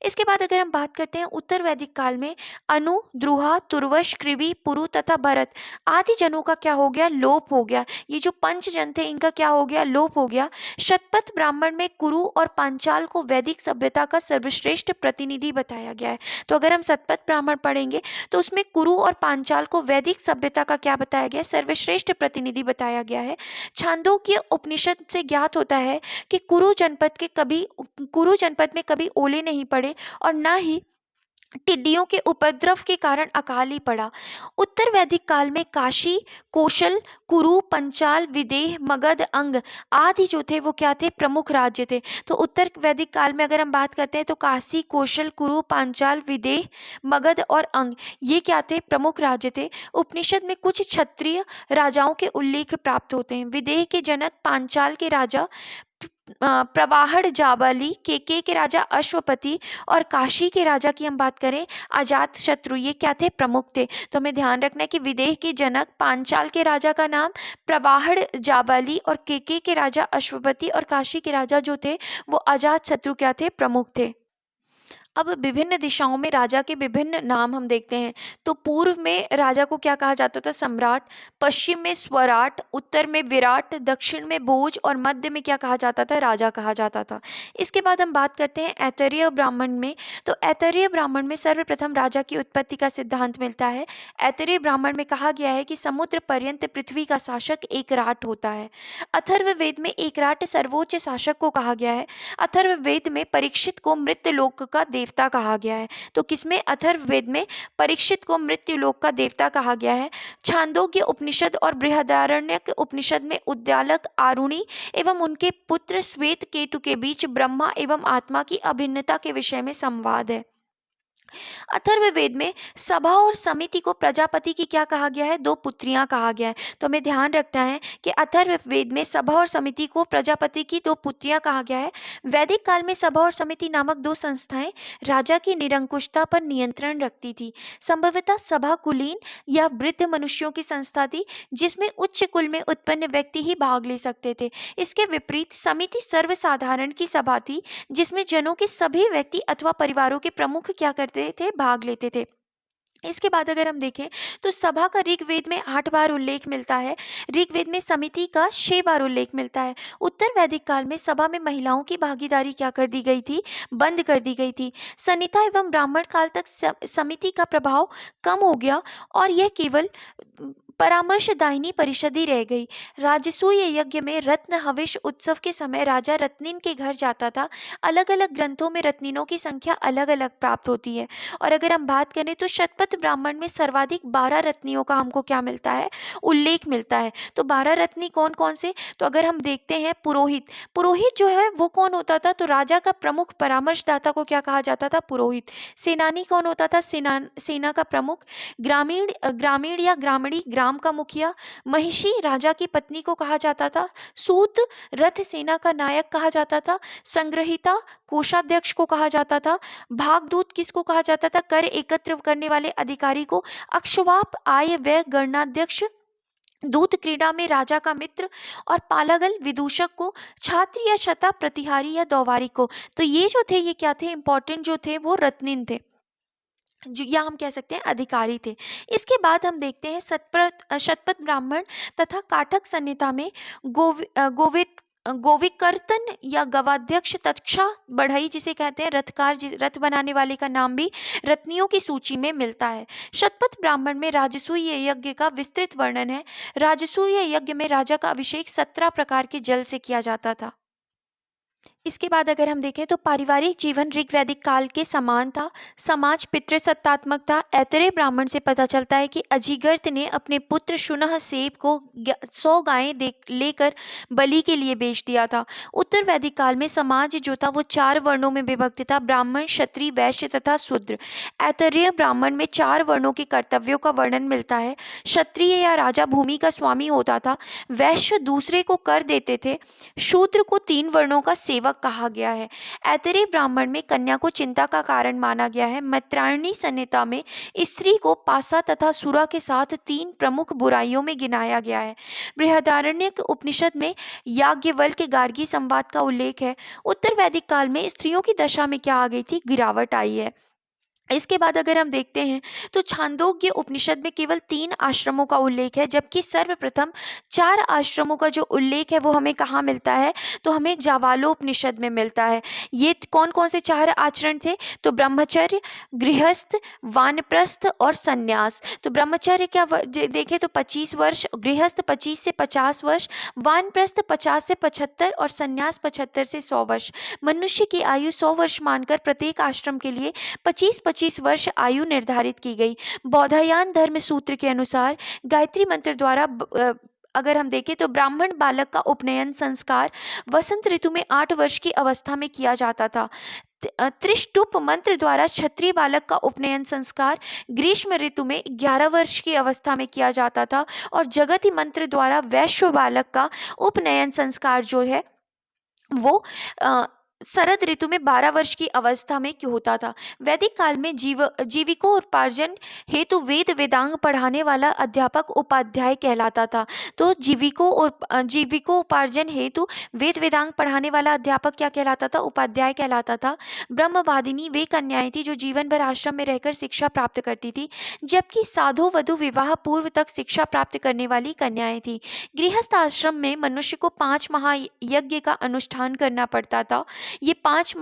इसके बाद अगर हम बात करते हैं उत्तर वैदिक काल में अनु, द्रुहा, तुर्वश, कृवि, पुरु तथा भरत आदि जनों का क्या हो गया, लोप हो गया। ये जो पंच जन थे इनका क्या हो गया, लोप हो गया। शतपथ ब्राह्मण में कुरु और पांचाल को वैदिक सभ्यता का सर्वश्रेष्ठ प्रतिनिधि बताया गया है। तो अगर हम शतपथ ब्राह्मण पढ़ेंगे तो उसमें कुरु और पांचाल को वैदिक सभ्यता का क्या बताया गया, सर्वश्रेष्ठ प्रतिनिधि बताया गया है। छांदोग्य उपनिषद से ज्ञात होता है कि कुरु जनपद में कभी ओले नहीं पड़े और न ही टिड्डियों के उपद्रव के कारण अकाल ही पड़ा। उत्तर वैदिक काल में काशी, कौशल, कुरु, पंचाल, विदेह, मगध, अंग आदि जो थे वो क्या थे, प्रमुख राज्य थे। तो उत्तर वैदिक काल में अगर हम बात करते हैं तो काशी, कौशल, कुरु, पांचाल, विदेह, मगध और अंग ये क्या थे, प्रमुख राज्य थे। उपनिषद में कुछ क्षत्रिय राजाओं के उल्लेख प्राप्त होते हैं। विदेह के जनक पांचाल के राजा प्रवाहड़ जाबाली, के राजा अश्वपति और काशी के राजा की हम बात करें अजात शत्रु, ये क्या थे, प्रमुख थे। तो हमें ध्यान रखना है कि विदेह के जनक पांचाल के राजा का नाम प्रवाहड़ जाबाली और के राजा अश्वपति और काशी के राजा जो थे वो अजात शत्रु क्या थे, प्रमुख थे। अब विभिन्न दिशाओं में राजा के विभिन्न नाम हम देखते हैं। तो पूर्व में राजा को क्या कहा जाता था, सम्राट, पश्चिम में स्वराट, उत्तर में विराट, दक्षिण में भोज और मध्य में क्या कहा जाता था, राजा कहा जाता था। इसके बाद हम बात करते हैं ऐतरेय ब्राह्मण में। तो ऐतरेय ब्राह्मण में सर्वप्रथम राजा की उत्पत्ति का सिद्धांत मिलता है। ऐतरेय ब्राह्मण में कहा गया है कि समुद्र पर्यंत पृथ्वी का शासक एक राट होता है। अथर्ववेद में एक राट सर्वोच्च शासक को कहा गया है। अथर्ववेद में परीक्षित को मृत्युलोक का देवता कहा गया है। तो किसमें, अथर्ववेद में परीक्षित को मृत्युलोक का देवता कहा गया है। छांदोग्य उपनिषद और बृहदारण्यक उपनिषद में उद्दालक, आरुणि एवं उनके पुत्र श्वेत केतु के बीच ब्रह्मा एवं आत्मा की अभिन्नता के विषय में संवाद है। अथर्ववेद में सभा और समिति को प्रजापति की क्या कहा गया है, दो पुत्रियां कहा गया है। तो हमें ध्यान रखना है कि अथर्ववेद में सभा और समिति को प्रजापति की दो पुत्रियां कहा गया है। वैदिक काल में सभा और समिति नामक दो संस्थाएं राजा की निरंकुशता पर नियंत्रण रखती थी। संभवतः सभा कुलीन या वृद्ध मनुष्यों की संस्था थी जिसमें उच्च कुल में उत्पन्न व्यक्ति ही भाग ले सकते थे। इसके विपरीत समिति सर्वसाधारण की सभा थी जिसमें जनों के सभी व्यक्ति अथवा परिवारों के प्रमुख क्या करते करते थे, भाग लेते थे। इसके बाद अगर हम देखें तो सभा का ऋग्वेद में 8 बार उल्लेख मिलता है। ऋग्वेद में समिति का 6 बार उल्लेख मिलता है। उत्तर वैदिक काल में सभा में महिलाओं की भागीदारी क्या कर दी गई थी? बंद कर दी गई थी। संहिता एवं ब्राह्मण काल तक समिति का प्रभाव कम हो गया और यह केवल परामर्शदायिनी परिषद ही रह गई। राजसूय यज्ञ में रत्न हविष उत्सव के समय राजा रत्निन के घर जाता था। अलग अलग ग्रंथों में रत्निनों की संख्या अलग अलग प्राप्त होती है। और अगर हम बात करें तो शतपथ ब्राह्मण में सर्वाधिक 12 रत्नियों का हमको क्या मिलता है? उल्लेख मिलता है। तो 12 रत्नी कौन कौन से? तो अगर हम देखते हैं पुरोहित, पुरोहित जो है वो कौन होता था? तो राजा का प्रमुख परामर्शदाता को क्या कहा जाता था? पुरोहित। सेनानी कौन होता था? सेना का प्रमुख। ग्रामीण या ग्रामणी, ग्राम का मुखिया। महिषी राजा की पत्नी को कहा जाता था। सूत रथ सेना का नायक कहा जाता था। संग्रहिता कोषाध्यक्ष को कहा जाता था। भागदूत किसको कहा जाता था? कर एकत्र करने वाले अधिकारी को। अक्षवाप आय व्यय गणनाध्यक्ष। दूत क्रीड़ा में राजा का मित्र। और पालागल विदूषक को। छात्र या छता प्रतिहारी या दौवारी को। तो ये जो थे ये क्या थे? इंपॉर्टेंट जो थे वो रत्निन थे, जो या हम कह सकते हैं अधिकारी थे। इसके बाद हम देखते हैं शतपथ ब्राह्मण तथा काठक संहिता में गोविकर्तन या गवाध्यक्ष तक्षा बढ़ई जिसे कहते हैं रथकार, रथ बनाने वाले का नाम भी रत्नियों की सूची में मिलता है। शतपथ ब्राह्मण में राजसूय यज्ञ का विस्तृत वर्णन है। राजसूय यज्ञ में राजा का अभिषेक 17 प्रकार के जल से किया जाता था। इसके बाद अगर हम देखें तो पारिवारिक जीवन ऋग्वैदिक काल के समान था। समाज पितृसत्तात्मक था। ऐतरेय ब्राह्मण से पता चलता है कि अजिगर्त ने अपने पुत्र शुनह सेब को 100 गायें लेकर बलि के लिए बेच दिया था। उत्तर वैदिक काल में समाज जो था वो 4 वर्णों में विभक्त था: ब्राह्मण, क्षत्रिय, वैश्य तथा शूद्र। ऐतरेय ब्राह्मण में 4 वर्णों के कर्तव्यों का वर्णन मिलता है। क्षत्रिय या राजा भूमि का स्वामी होता था। वैश्य दूसरे को कर देते थे। शूद्र को 3 वर्णों का सेवक कहा गया है। ऐतरेय ब्राह्मण में कन्या को चिंता का कारण माना गया है। मैत्रायणी संहिता में स्त्री को पासा तथा सुरा के साथ 3 प्रमुख बुराइयों में गिनाया गया है। बृहदारण्यक उपनिषद में याज्ञवल्क्य गार्गी संवाद का उल्लेख है। उत्तर वैदिक काल में स्त्रियों की दशा में क्या आ गई थी? गिरावट आई है। इसके बाद अगर हम देखते हैं तो छांदोग्य उपनिषद में केवल 3 आश्रमों का उल्लेख है, जबकि सर्वप्रथम 4 आश्रमों का जो उल्लेख है वो हमें कहाँ मिलता है? तो हमें जावालोपनिषद में मिलता है। ये कौन कौन से 4 आचरण थे? तो ब्रह्मचर्य, गृहस्थ, वानप्रस्थ और संन्यास। तो ब्रह्मचर्य क्या देखें तो 25 वर्ष, गृहस्थ 25 से 50 वर्ष, वानप्रस्थ 50 से 75 और संन्यास 75 से 100 वर्ष। मनुष्य की आयु 100 वर्ष मानकर प्रत्येक आश्रम के लिए 25-25 वर्ष आयु निर्धारित की गई। बौधायन धर्म सूत्र के अनुसार गायत्री मंत्र द्वारा अगर हम देखें तो ब्राह्मण बालक का उपनयन संस्कार वसंत ऋतु में 8 वर्ष की अवस्था में किया जाता था। त्रिष्टुप मंत्र द्वारा क्षत्रिय बालक का उपनयन संस्कार ग्रीष्म ऋतु में 11 वर्ष की अवस्था में किया जाता था। और जगति मंत्र द्वारा वैश्य बालक का उपनयन संस्कार जो है वो शरद ऋतु में 12 वर्ष की अवस्था में होता था। वैदिक काल में जीविकोपार्जन हेतु वेद वेदांग पढ़ाने वाला अध्यापक उपाध्याय कहलाता था। तो जीविकोपार्जन हेतु वेद वेदांग पढ़ाने वाला अध्यापक क्या कहलाता था? उपाध्याय कहलाता था। ब्रह्मवादिनी वे कन्याएं थी जो जीवन भर आश्रम में रहकर शिक्षा प्राप्त करती थी, जबकि साधु वधु विवाह पूर्व तक शिक्षा प्राप्त करने वाली कन्याएं थी। गृहस्थ आश्रम में मनुष्य को 5 महायज्ञ का अनुष्ठान करना पड़ता था। ये 5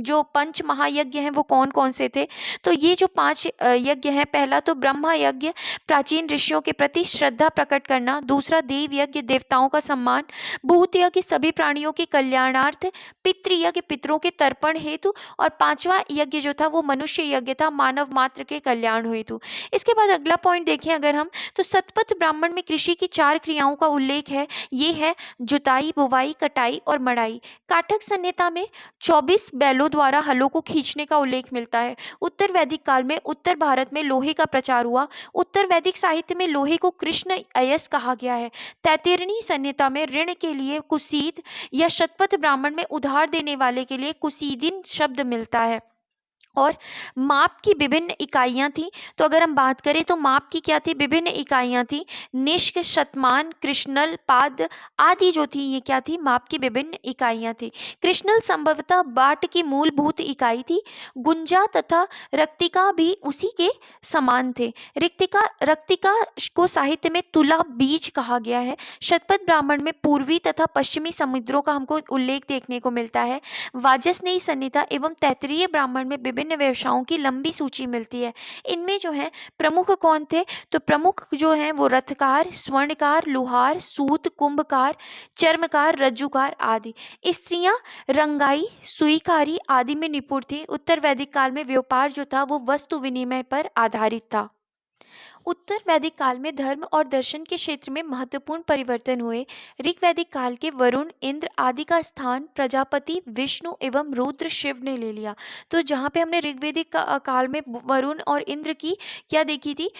जो पंच महायज्ञ हैं वो कौन कौन से थे? तो ये जो 5 यज्ञ हैं, पहला तो ब्रह्मा यज्ञ, प्राचीन ऋषियों के प्रति श्रद्धा प्रकट करना। दूसरा देव यज्ञ, देवताओं का सम्मान। भूत यज्ञ, सभी प्राणियों के कल्याणार्थ। पितृ यज्ञ, पितरों के तर्पण हेतु। और 5वां यज्ञ जो था वो मनुष्य यज्ञ था, मानव मात्र के कल्याण हेतु। इसके बाद अगला पॉइंट देखें अगर हम तो शतपथ ब्राह्मण में कृषि की 4 क्रियाओं का उल्लेख है। ये है जुताई, बुवाई, कटाई और मड़ाई। काठक संहिता में 24 बैलों द्वारा हलों को खींचने का उल्लेख मिलता है। उत्तर वैदिक काल में उत्तर भारत में लोहे का प्रचार हुआ। उत्तर वैदिक साहित्य में लोहे को कृष्ण अयस कहा गया है। तैत्तिरीय संहिता में ऋण के लिए कुसीद या शतपथ ब्राह्मण में उधार देने वाले के लिए कुसीदिन शब्द मिलता है। और माप की विभिन्न इकाइयाँ थीं। तो अगर हम बात करें तो माप की क्या थी, विभिन्न इकाइयाँ थीं। निष्क, शतमान, कृष्णल, पाद आदि जो थी ये क्या थी, माप की विभिन्न इकाइयाँ थी। कृष्णल संभवतः बाट की मूलभूत इकाई थी। गुंजा तथा रक्तिका भी उसी के समान थे। रक्तिका को साहित्य में तुला बीज कहा गया है। शतपथ ब्राह्मण में पूर्वी तथा पश्चिमी समुद्रों का हमको उल्लेख देखने को मिलता है। वाजसनेयी संहिता एवं तैत्तिरीय ब्राह्मण में विभिन्न व्यवसायों की लंबी सूची मिलती है। इनमें जो है प्रमुख कौन थे, तो प्रमुख जो हैं वो रथकार, स्वर्णकार, लोहार, सूत, कुंभकार, चर्मकार, रज्जुकार आदि। स्त्रियां रंगाई, सुईकारी आदि में निपुण थी। उत्तर वैदिक काल में व्यापार जो था वो वस्तु विनिमय पर आधारित था। उत्तर वैदिक काल में धर्म और दर्शन के क्षेत्र में महत्वपूर्ण परिवर्तन हुए। ऋग वैदिक काल के वरुण, इंद्र आदि का स्थान प्रजापति, विष्णु एवं रुद्र, शिव ने ले लिया। तो जहाँ पे हमने ऋग्वैदिक काल में वरुण और इंद्र की क्या देखी थी,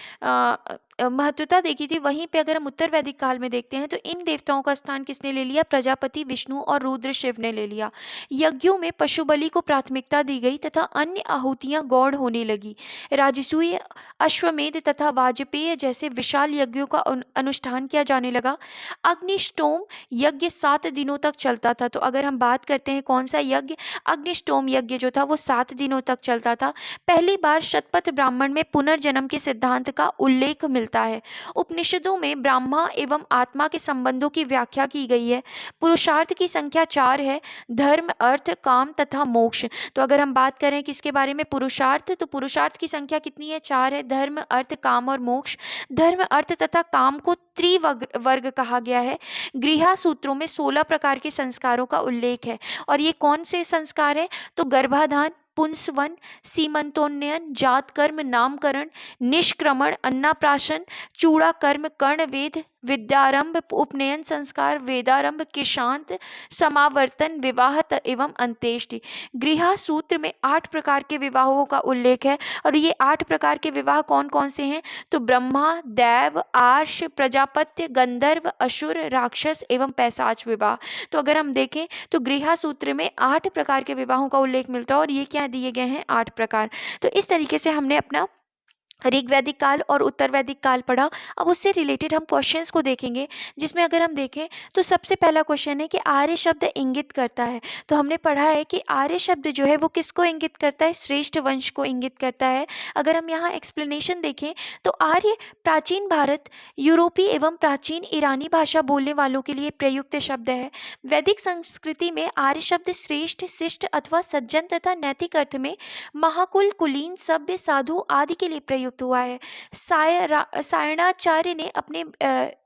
महत्वता देखी थी, वहीं पे अगर हम उत्तर वैदिक काल में देखते हैं तो इन देवताओं का स्थान किसने ले लिया, प्रजापति, विष्णु और रुद्र, शिव ने ले लिया। यज्ञों में पशु बलि को प्राथमिकता दी गई तथा अन्य आहुतियां गौण होने लगी। राजसूय, अश्वमेध तथा वाजपेय जैसे विशाल यज्ञों का अनुष्ठान किया जाने लगा। अग्निष्टोम यज्ञ 7 दिनों तक चलता था। तो अगर हम बात करते हैं कौन सा यज्ञ, अग्निष्टोम यज्ञ जो था वो 7 दिनों तक चलता था। पहली बार शतपथ ब्राह्मण में पुनर्जन्म के सिद्धांत का उल्लेख मिलता है। उपनिषदों में ब्रह्मा एवं आत्मा के संबंधों की व्याख्या की गई है। पुरुषार्थ की संख्या 4 है, धर्म, अर्थ, काम तथा मोक्ष। तो अगर हम बात करें किसके बारे में, पुरुषार्थ, तो पुरुषार्थ की संख्या कितनी है, 4 है, धर्म, अर्थ, काम और मोक्ष। धर्म, अर्थ तथा काम को त्रिवर्ग कहा गया है। गृहा सूत्रों में 16 प्रकार के संस्कारों का उल्लेख है। और ये कौन से संस्कार हैं, तो गर्भाधान, पुंसवन, सीमंतोन्नयन, जात कर्म, नामकरण, निष्क्रमण, अन्नप्राशन, चूड़ा कर्म, कर्णवेद, विद्यारंभ, उपनयन संस्कार, वेदारंभ, किशांत, समावर्तन, विवाह एवं अंत्येष्टि। गृहा सूत्र में 8 प्रकार के विवाहों का उल्लेख है। और ये 8 प्रकार के विवाह कौन कौन से हैं, तो ब्रह्मा, दैव, आर्ष, प्रजापत्य, गंधर्व, असुर, राक्षस एवं पैशाच विवाह। तो अगर हम देखें तो गृहा सूत्र में 8 प्रकार के विवाहों का उल्लेख मिलता है और ये क्या दिए गए हैं, 8 प्रकार। तो इस तरीके से हमने अपना ऋग वैदिक काल और उत्तर वैदिक काल पढ़ा। अब उससे रिलेटेड हम क्वेश्चंस को देखेंगे, जिसमें अगर हम देखें तो सबसे पहला क्वेश्चन है कि आर्य शब्द इंगित करता है। तो हमने पढ़ा है कि आर्य शब्द जो है वो किसको इंगित करता है, श्रेष्ठ वंश को इंगित करता है। अगर हम यहाँ एक्सप्लेनेशन देखें तो आर्य प्राचीन भारत, यूरोपीय एवं प्राचीन ईरानी भाषा बोलने वालों के लिए प्रयुक्त शब्द है। वैदिक संस्कृति में आर्य शब्द श्रेष्ठ, शिष्ट अथवा सज्जन तथा नैतिक अर्थ में महाकुल, कुलीन, सभ्य, साधु आदि के लिए प्रयुक्त हुआ है। सायणाचार्य ने अपने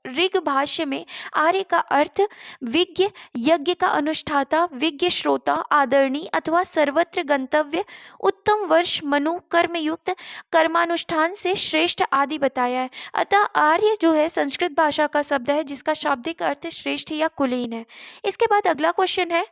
ऋग भाष्य में आर्य का अर्थ विज्ञ, यज्ञ का अनुष्ठाता, विज्ञ श्रोता, आदरणीय अथवा सर्वत्र गंतव्य, उत्तम वर्ष, मनु, कर्मयुक्त, कर्मानुष्ठान से श्रेष्ठ आदि बताया है। अतः आर्य जो है संस्कृत भाषा का शब्द है जिसका शाब्दिक अर्थ श्रेष्ठ या कुलीन है। इसके बाद अगला क्वेश्चन है,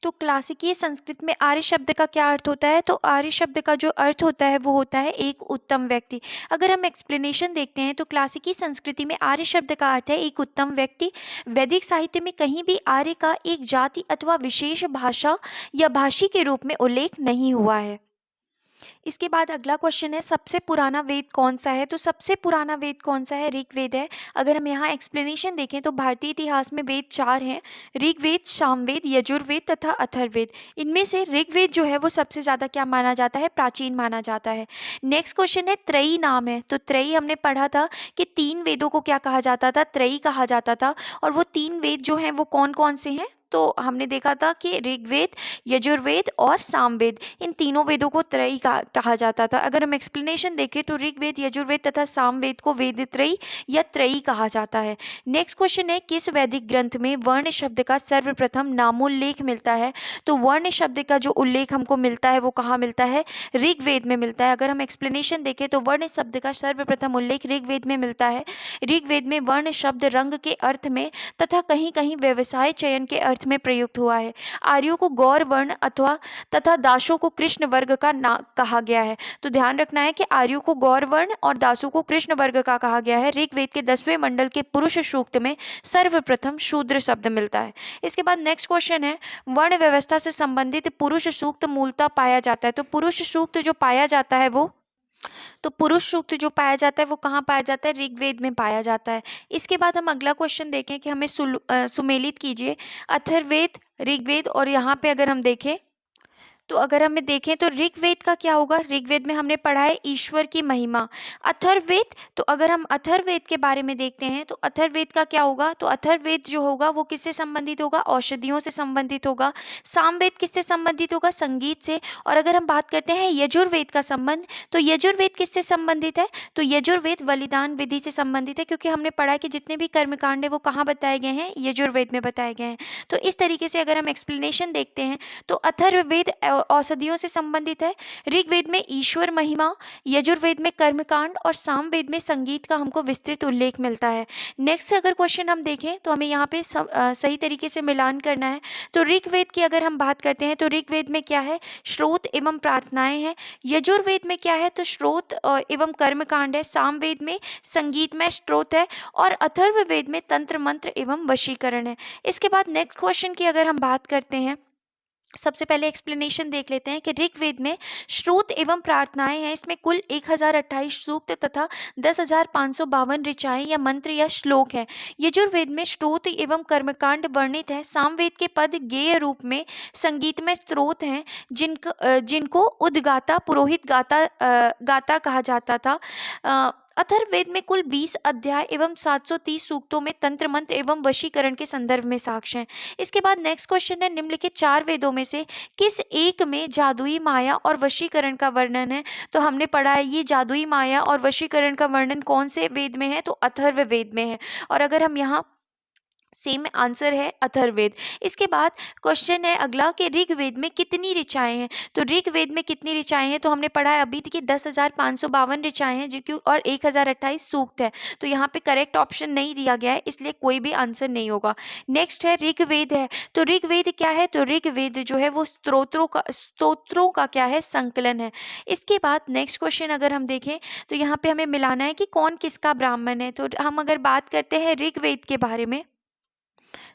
तो क्लासिकीय संस्कृत में आर्य शब्द का क्या अर्थ होता है, तो आर्य शब्द का जो अर्थ होता है वो होता है एक उत्तम व्यक्ति। अगर हम एक्सप्लेनेशन देखते हैं तो क्लासिकी संस्कृति में आर्य शब्द का अर्थ है एक उत्तम व्यक्ति। वैदिक साहित्य में कहीं भी आर्य का एक जाति अथवा विशेष भाषा या भाषी के रूप में उल्लेख नहीं हुआ है। इसके बाद अगला क्वेश्चन है, सबसे पुराना वेद कौन सा है, तो सबसे पुराना वेद कौन सा है, ऋग्वेद है। अगर हम यहाँ एक्सप्लेनेशन देखें तो भारतीय इतिहास में वेद 4 हैं, ऋग्वेद, सामवेद, यजुर्वेद तथा अथर्ववेद। इनमें से ऋग्वेद जो है वो सबसे ज़्यादा क्या माना जाता है, प्राचीन माना जाता है। नेक्स्ट क्वेश्चन है, त्रयी नाम है। तो त्रयी हमने पढ़ा था कि 3 वेदों को क्या कहा जाता था, त्रयी कहा जाता था। और वो 3 वेद जो हैं वो कौन कौन से हैं, तो हमने देखा था कि ऋग्वेद, यजुर्वेद और सामवेद, इन तीनों वेदों को त्रयी कहा जाता था। अगर हम एक्सप्लेनेशन देखें तो ऋग्वेद, यजुर्वेद तथा सामवेद को वेदत्रयी या त्रयी कहा जाता है। नेक्स्ट क्वेश्चन है, किस वैदिक ग्रंथ में वर्ण शब्द का सर्वप्रथम नामोल्लेख मिलता है, तो वर्ण शब्द का जो उल्लेख हमको मिलता है वो कहाँ मिलता है, ऋग्वेद में मिलता है। अगर हम एक्सप्लेनेशन देखें तो वर्ण शब्द का सर्वप्रथम उल्लेख ऋग्वेद में मिलता है। ऋग्वेद में वर्ण शब्द रंग के अर्थ में तथा कहीं कहीं व्यवसाय चयन के अर्थ अर्थ में प्रयुक्त हुआ है। आर्यों को गौर वर्ण अथवा तथा दासों को कृष्ण वर्ग का ना कहा गया है। तो ध्यान रखना है कि आर्यों को गौर वर्ण और दासों को कृष्ण वर्ग का कहा गया है। ऋग्वेद के 10वें मंडल के पुरुष सूक्त में सर्वप्रथम शूद्र शब्द मिलता है। इसके बाद नेक्स्ट क्वेश्चन है, वर्ण व्यवस्था से संबंधित पुरुष सूक्त मूलतः पाया जाता है। तो पुरुष सूक्त जो पाया जाता है वो पुरुष सूक्त जो पाया जाता है वो कहाँ पाया जाता है? ऋग्वेद में पाया जाता है। इसके बाद हम अगला क्वेश्चन देखें कि हमें सुमेलित कीजिए अथर्ववेद, ऋग्वेद और यहाँ पे अगर हम देखें तो अगर हमें देखें तो ऋग्वेद का क्या होगा? ऋग्वेद में हमने पढ़ा है ईश्वर की महिमा। अथर्ववेद, तो अगर हम अथर्ववेद के बारे में देखते हैं तो अथर्ववेद का क्या होगा? तो अथर्ववेद जो होगा वो किससे संबंधित होगा? औषधियों से संबंधित होगा। सामवेद किससे संबंधित होगा? संगीत से। और अगर हम बात करते हैं यजुर्वेद का संबंध, तो यजुर्वेद किससे संबंधित है? तो यजुर्वेद बलिदान विधि से संबंधित है, क्योंकि हमने पढ़ा है कि जितने भी कर्मकांड है वो कहाँ बताए गए हैं? यजुर्वेद में बताए गए हैं। तो इस तरीके से अगर हम एक्सप्लेनेशन देखते हैं तो अथर्ववेद औषधियों से संबंधित है, ऋग्वेद में ईश्वर महिमा, यजुर्वेद में कर्मकांड और सामवेद में संगीत का हमको विस्तृत उल्लेख मिलता है। नेक्स्ट अगर क्वेश्चन हम देखें तो हमें यहाँ पे सही तरीके से मिलान करना है। तो ऋग्वेद की अगर हम बात करते हैं तो ऋग्वेद में क्या है? श्रोत एवं प्रार्थनाएं हैं। यजुर्वेद में क्या है? तो श्रोत एवं कर्मकांड है। सामवेद में संगीत में श्रोत है और अथर्ववेद में तंत्र मंत्र एवं वशीकरण है। इसके बाद नेक्स्ट क्वेश्चन की अगर हम बात करते हैं, सबसे पहले एक्सप्लेनेशन देख लेते हैं कि ऋग्वेद में श्रुत एवं प्रार्थनाएं हैं। इसमें कुल 1028 सूक्त तथा 10,552 ऋचाएं या मंत्र या श्लोक हैं। यजुर्वेद में श्रुत एवं कर्मकांड वर्णित है। सामवेद के पद गेय रूप में संगीत में स्तोत्र हैं, जिनको उद्गाता पुरोहित गाता कहा जाता था। अथर्ववेद में कुल 20 अध्याय एवं 730 सूक्तों में तंत्र मंत्र एवं वशीकरण के संदर्भ में साक्ष्य हैं। इसके बाद नेक्स्ट क्वेश्चन है, निम्नलिखित 4 वेदों में से किस एक में जादुई माया और वशीकरण का वर्णन है? तो हमने पढ़ा है ये जादुई माया और वशीकरण का वर्णन कौन से वेद में है? तो अथर्ववेद में है। और अगर हम यहाँ सेम आंसर है अथर्ववेद। इसके बाद क्वेश्चन है अगला कि ऋग्वेद में कितनी ऋचाएं हैं? तो ऋग्वेद में कितनी ऋचाएं हैं? तो हमने पढ़ा है अभी कि 10,552 ऋचाएं हैं जो कि और 1028 सूक्त है। तो यहाँ पे करेक्ट ऑप्शन नहीं दिया गया है, इसलिए कोई भी आंसर नहीं होगा। नेक्स्ट है ऋग्वेद है। तो ऋग्वेद क्या है? तो ऋग्वेद जो है वो स्तोत्रों का क्या है? संकलन है। इसके बाद नेक्स्ट क्वेश्चन अगर हम देखें तो यहाँ पे हमें मिलाना है कि कौन किसका ब्राह्मण है। तो हम अगर बात करते हैं ऋग्वेद के बारे में,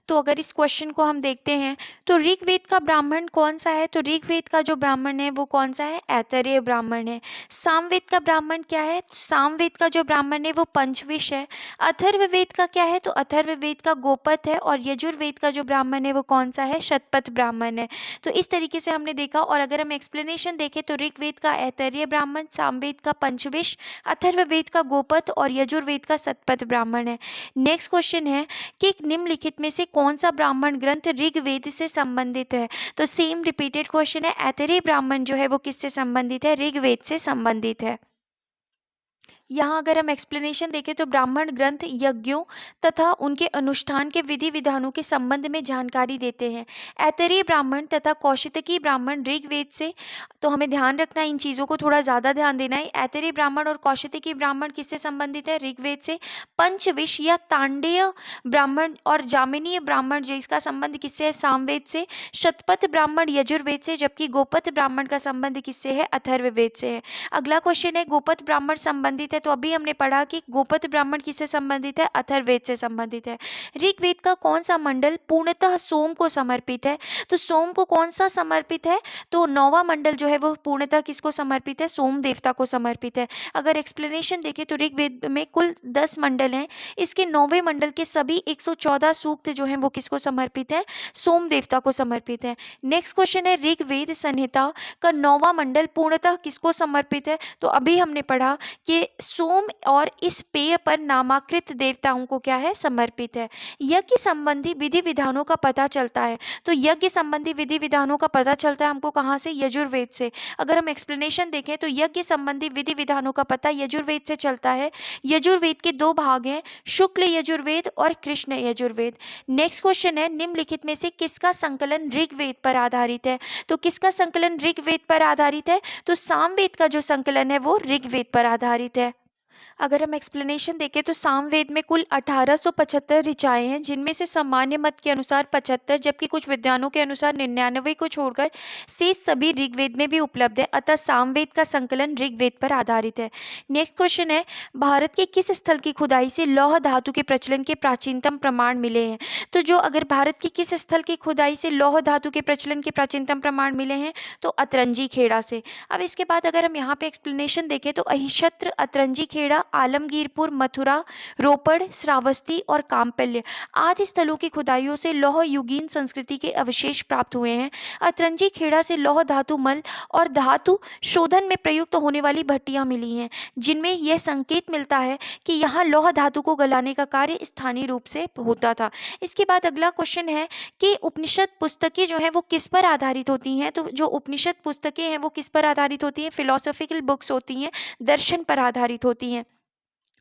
तो अगर इस क्वेश्चन को हम देखते हैं तो ऋग्वेद का ब्राह्मण कौन सा है? तो ऋग्वेद का जो ब्राह्मण है वो कौन सा है? ऐतरेय ब्राह्मण है। सामवेद का ब्राह्मण क्या है? सामवेद का जो ब्राह्मण है वो पंचविश है। अथर्ववेद का क्या है? तो अथर्ववेद का गोपथ है। और यजुर्वेद का जो ब्राह्मण है वो कौन सा है? शतपथ ब्राह्मण है। तो इस तरीके से हमने देखा। और अगर हम एक्सप्लेनेशन देखें तो ऋग्वेद का ऐतरेय ब्राह्मण, सामवेद का पंचविश, अथर्ववेद का गोपथ और यजुर्वेद का शतपथ ब्राह्मण है। नेक्स्ट क्वेश्चन है कि निम्नलिखित में से कौन सा ब्राह्मण ग्रंथ ऋग्वेद से संबंधित है? तो सेम रिपीटेड क्वेश्चन है, ऐतरेय ब्राह्मण जो है वो किससे संबंधित है? ऋग्वेद से संबंधित है। यहाँ अगर हम एक्सप्लेनेशन देखें तो ब्राह्मण ग्रंथ यज्ञों तथा उनके अनुष्ठान के विधि विधानों के संबंध में जानकारी देते हैं। ऐतरेय ब्राह्मण तथा कौशितकी ब्राह्मण ऋग्वेद से, तो हमें ध्यान रखना है, इन चीज़ों को थोड़ा ज़्यादा ध्यान देना है। ऐतरेय ब्राह्मण और कौशितकी ब्राह्मण किससे संबंधित है? ऋग्वेद से। पंचविश या तांडेय ब्राह्मण और जामिनीय ब्राह्मण जिसका संबंध किससे है? सामवेद से। शतपथ ब्राह्मण यजुर्वेद से, जबकि गोपथ ब्राह्मण का संबंध किससे है? अथर्ववेद से है। अगला क्वेश्चन है गोपथ ब्राह्मण संबंधित है। तो अभी हमने पढ़ा कि गोपथ ब्राह्मण किससे संबंधित है? अथर्ववेद से संबंधित है। ऋग्वेद का कौन सा मंडल पूर्णतः सोम को समर्पित है? तो सोम को कौन सा समर्पित है? तो 9वां मंडल जो है वो पूर्णतः किसको समर्पित है? सोम देवता को समर्पित है। अगर एक्सप्लेनेशन देखें तो ऋग्वेद में कुल 10 मंडल हैं। इसके 9वें मंडल के सभी 114 सूक्त जो हैं वो किसको समर्पित है? सोम देवता को समर्पित है। नेक्स्ट क्वेश्चन है ऋग्वेद संहिता का 9वां मंडल पूर्णतः किसको समर्पित है? तो अभी हमने पढ़ा कि सोम और इस पेय पर नामाकृत देवताओं को क्या है? समर्पित है। यज्ञ संबंधी विधि विधानों का पता चलता है। तो यज्ञ संबंधी विधि विधानों का पता चलता है हमको कहाँ से? यजुर्वेद से। अगर हम एक्सप्लेनेशन देखें तो यज्ञ संबंधी विधि विधानों का पता यजुर्वेद से चलता है। यजुर्वेद के 2 भाग हैं, शुक्ल यजुर्वेद और कृष्ण यजुर्वेद। नेक्स्ट क्वेश्चन है निम्नलिखित में से किसका संकलन ऋग्वेद पर आधारित है? तो किसका संकलन ऋग्वेद पर आधारित है? तो सामवेद का जो संकलन है वो ऋग्वेद पर आधारित है। अगर हम एक्सप्लेनेशन देखें तो सामवेद में कुल 1875 ऋचाएँ हैं, जिनमें से सामान्य मत के अनुसार 75, जबकि कुछ विद्वानों के अनुसार 99 को छोड़कर शेष सभी ऋग्वेद में भी उपलब्ध है। अतः सामवेद का संकलन ऋग्वेद पर आधारित है। नेक्स्ट क्वेश्चन है, भारत के किस स्थल की खुदाई से लौह धातु के प्रचलन के प्राचीनतम प्रमाण मिले हैं? तो जो अगर भारत की किस स्थल की खुदाई से लौह धातु के प्रचलन के प्राचीनतम प्रमाण मिले हैं, तो अतरंजी खेड़ा से। अब इसके बाद अगर हम यहाँ पे एक्सप्लेनेशन देखें तो अहिक्षत्र, अतरंजी खेड़ा, आलमगीरपुर, मथुरा, रोपड़, श्रावस्ती और कामपल्य आदि स्थलों की खुदाइयों से लौह युगीन संस्कृति के अवशेष प्राप्त हुए हैं। अतरंजी खेड़ा से लौह धातु मल और धातु शोधन में प्रयुक्त होने वाली भट्टियां मिली हैं, जिनमें यह संकेत मिलता है कि यहाँ लौह धातु को गलाने का कार्य स्थानीय रूप से होता था। इसके बाद अगला क्वेश्चन है कि उपनिषद पुस्तकें जो हैं वो किस पर आधारित होती हैं? तो जो उपनिषद पुस्तकें हैं वो किस पर आधारित होती हैं? फिलोसॉफिकल बुक्स होती हैं, दर्शन पर आधारित होती हैं।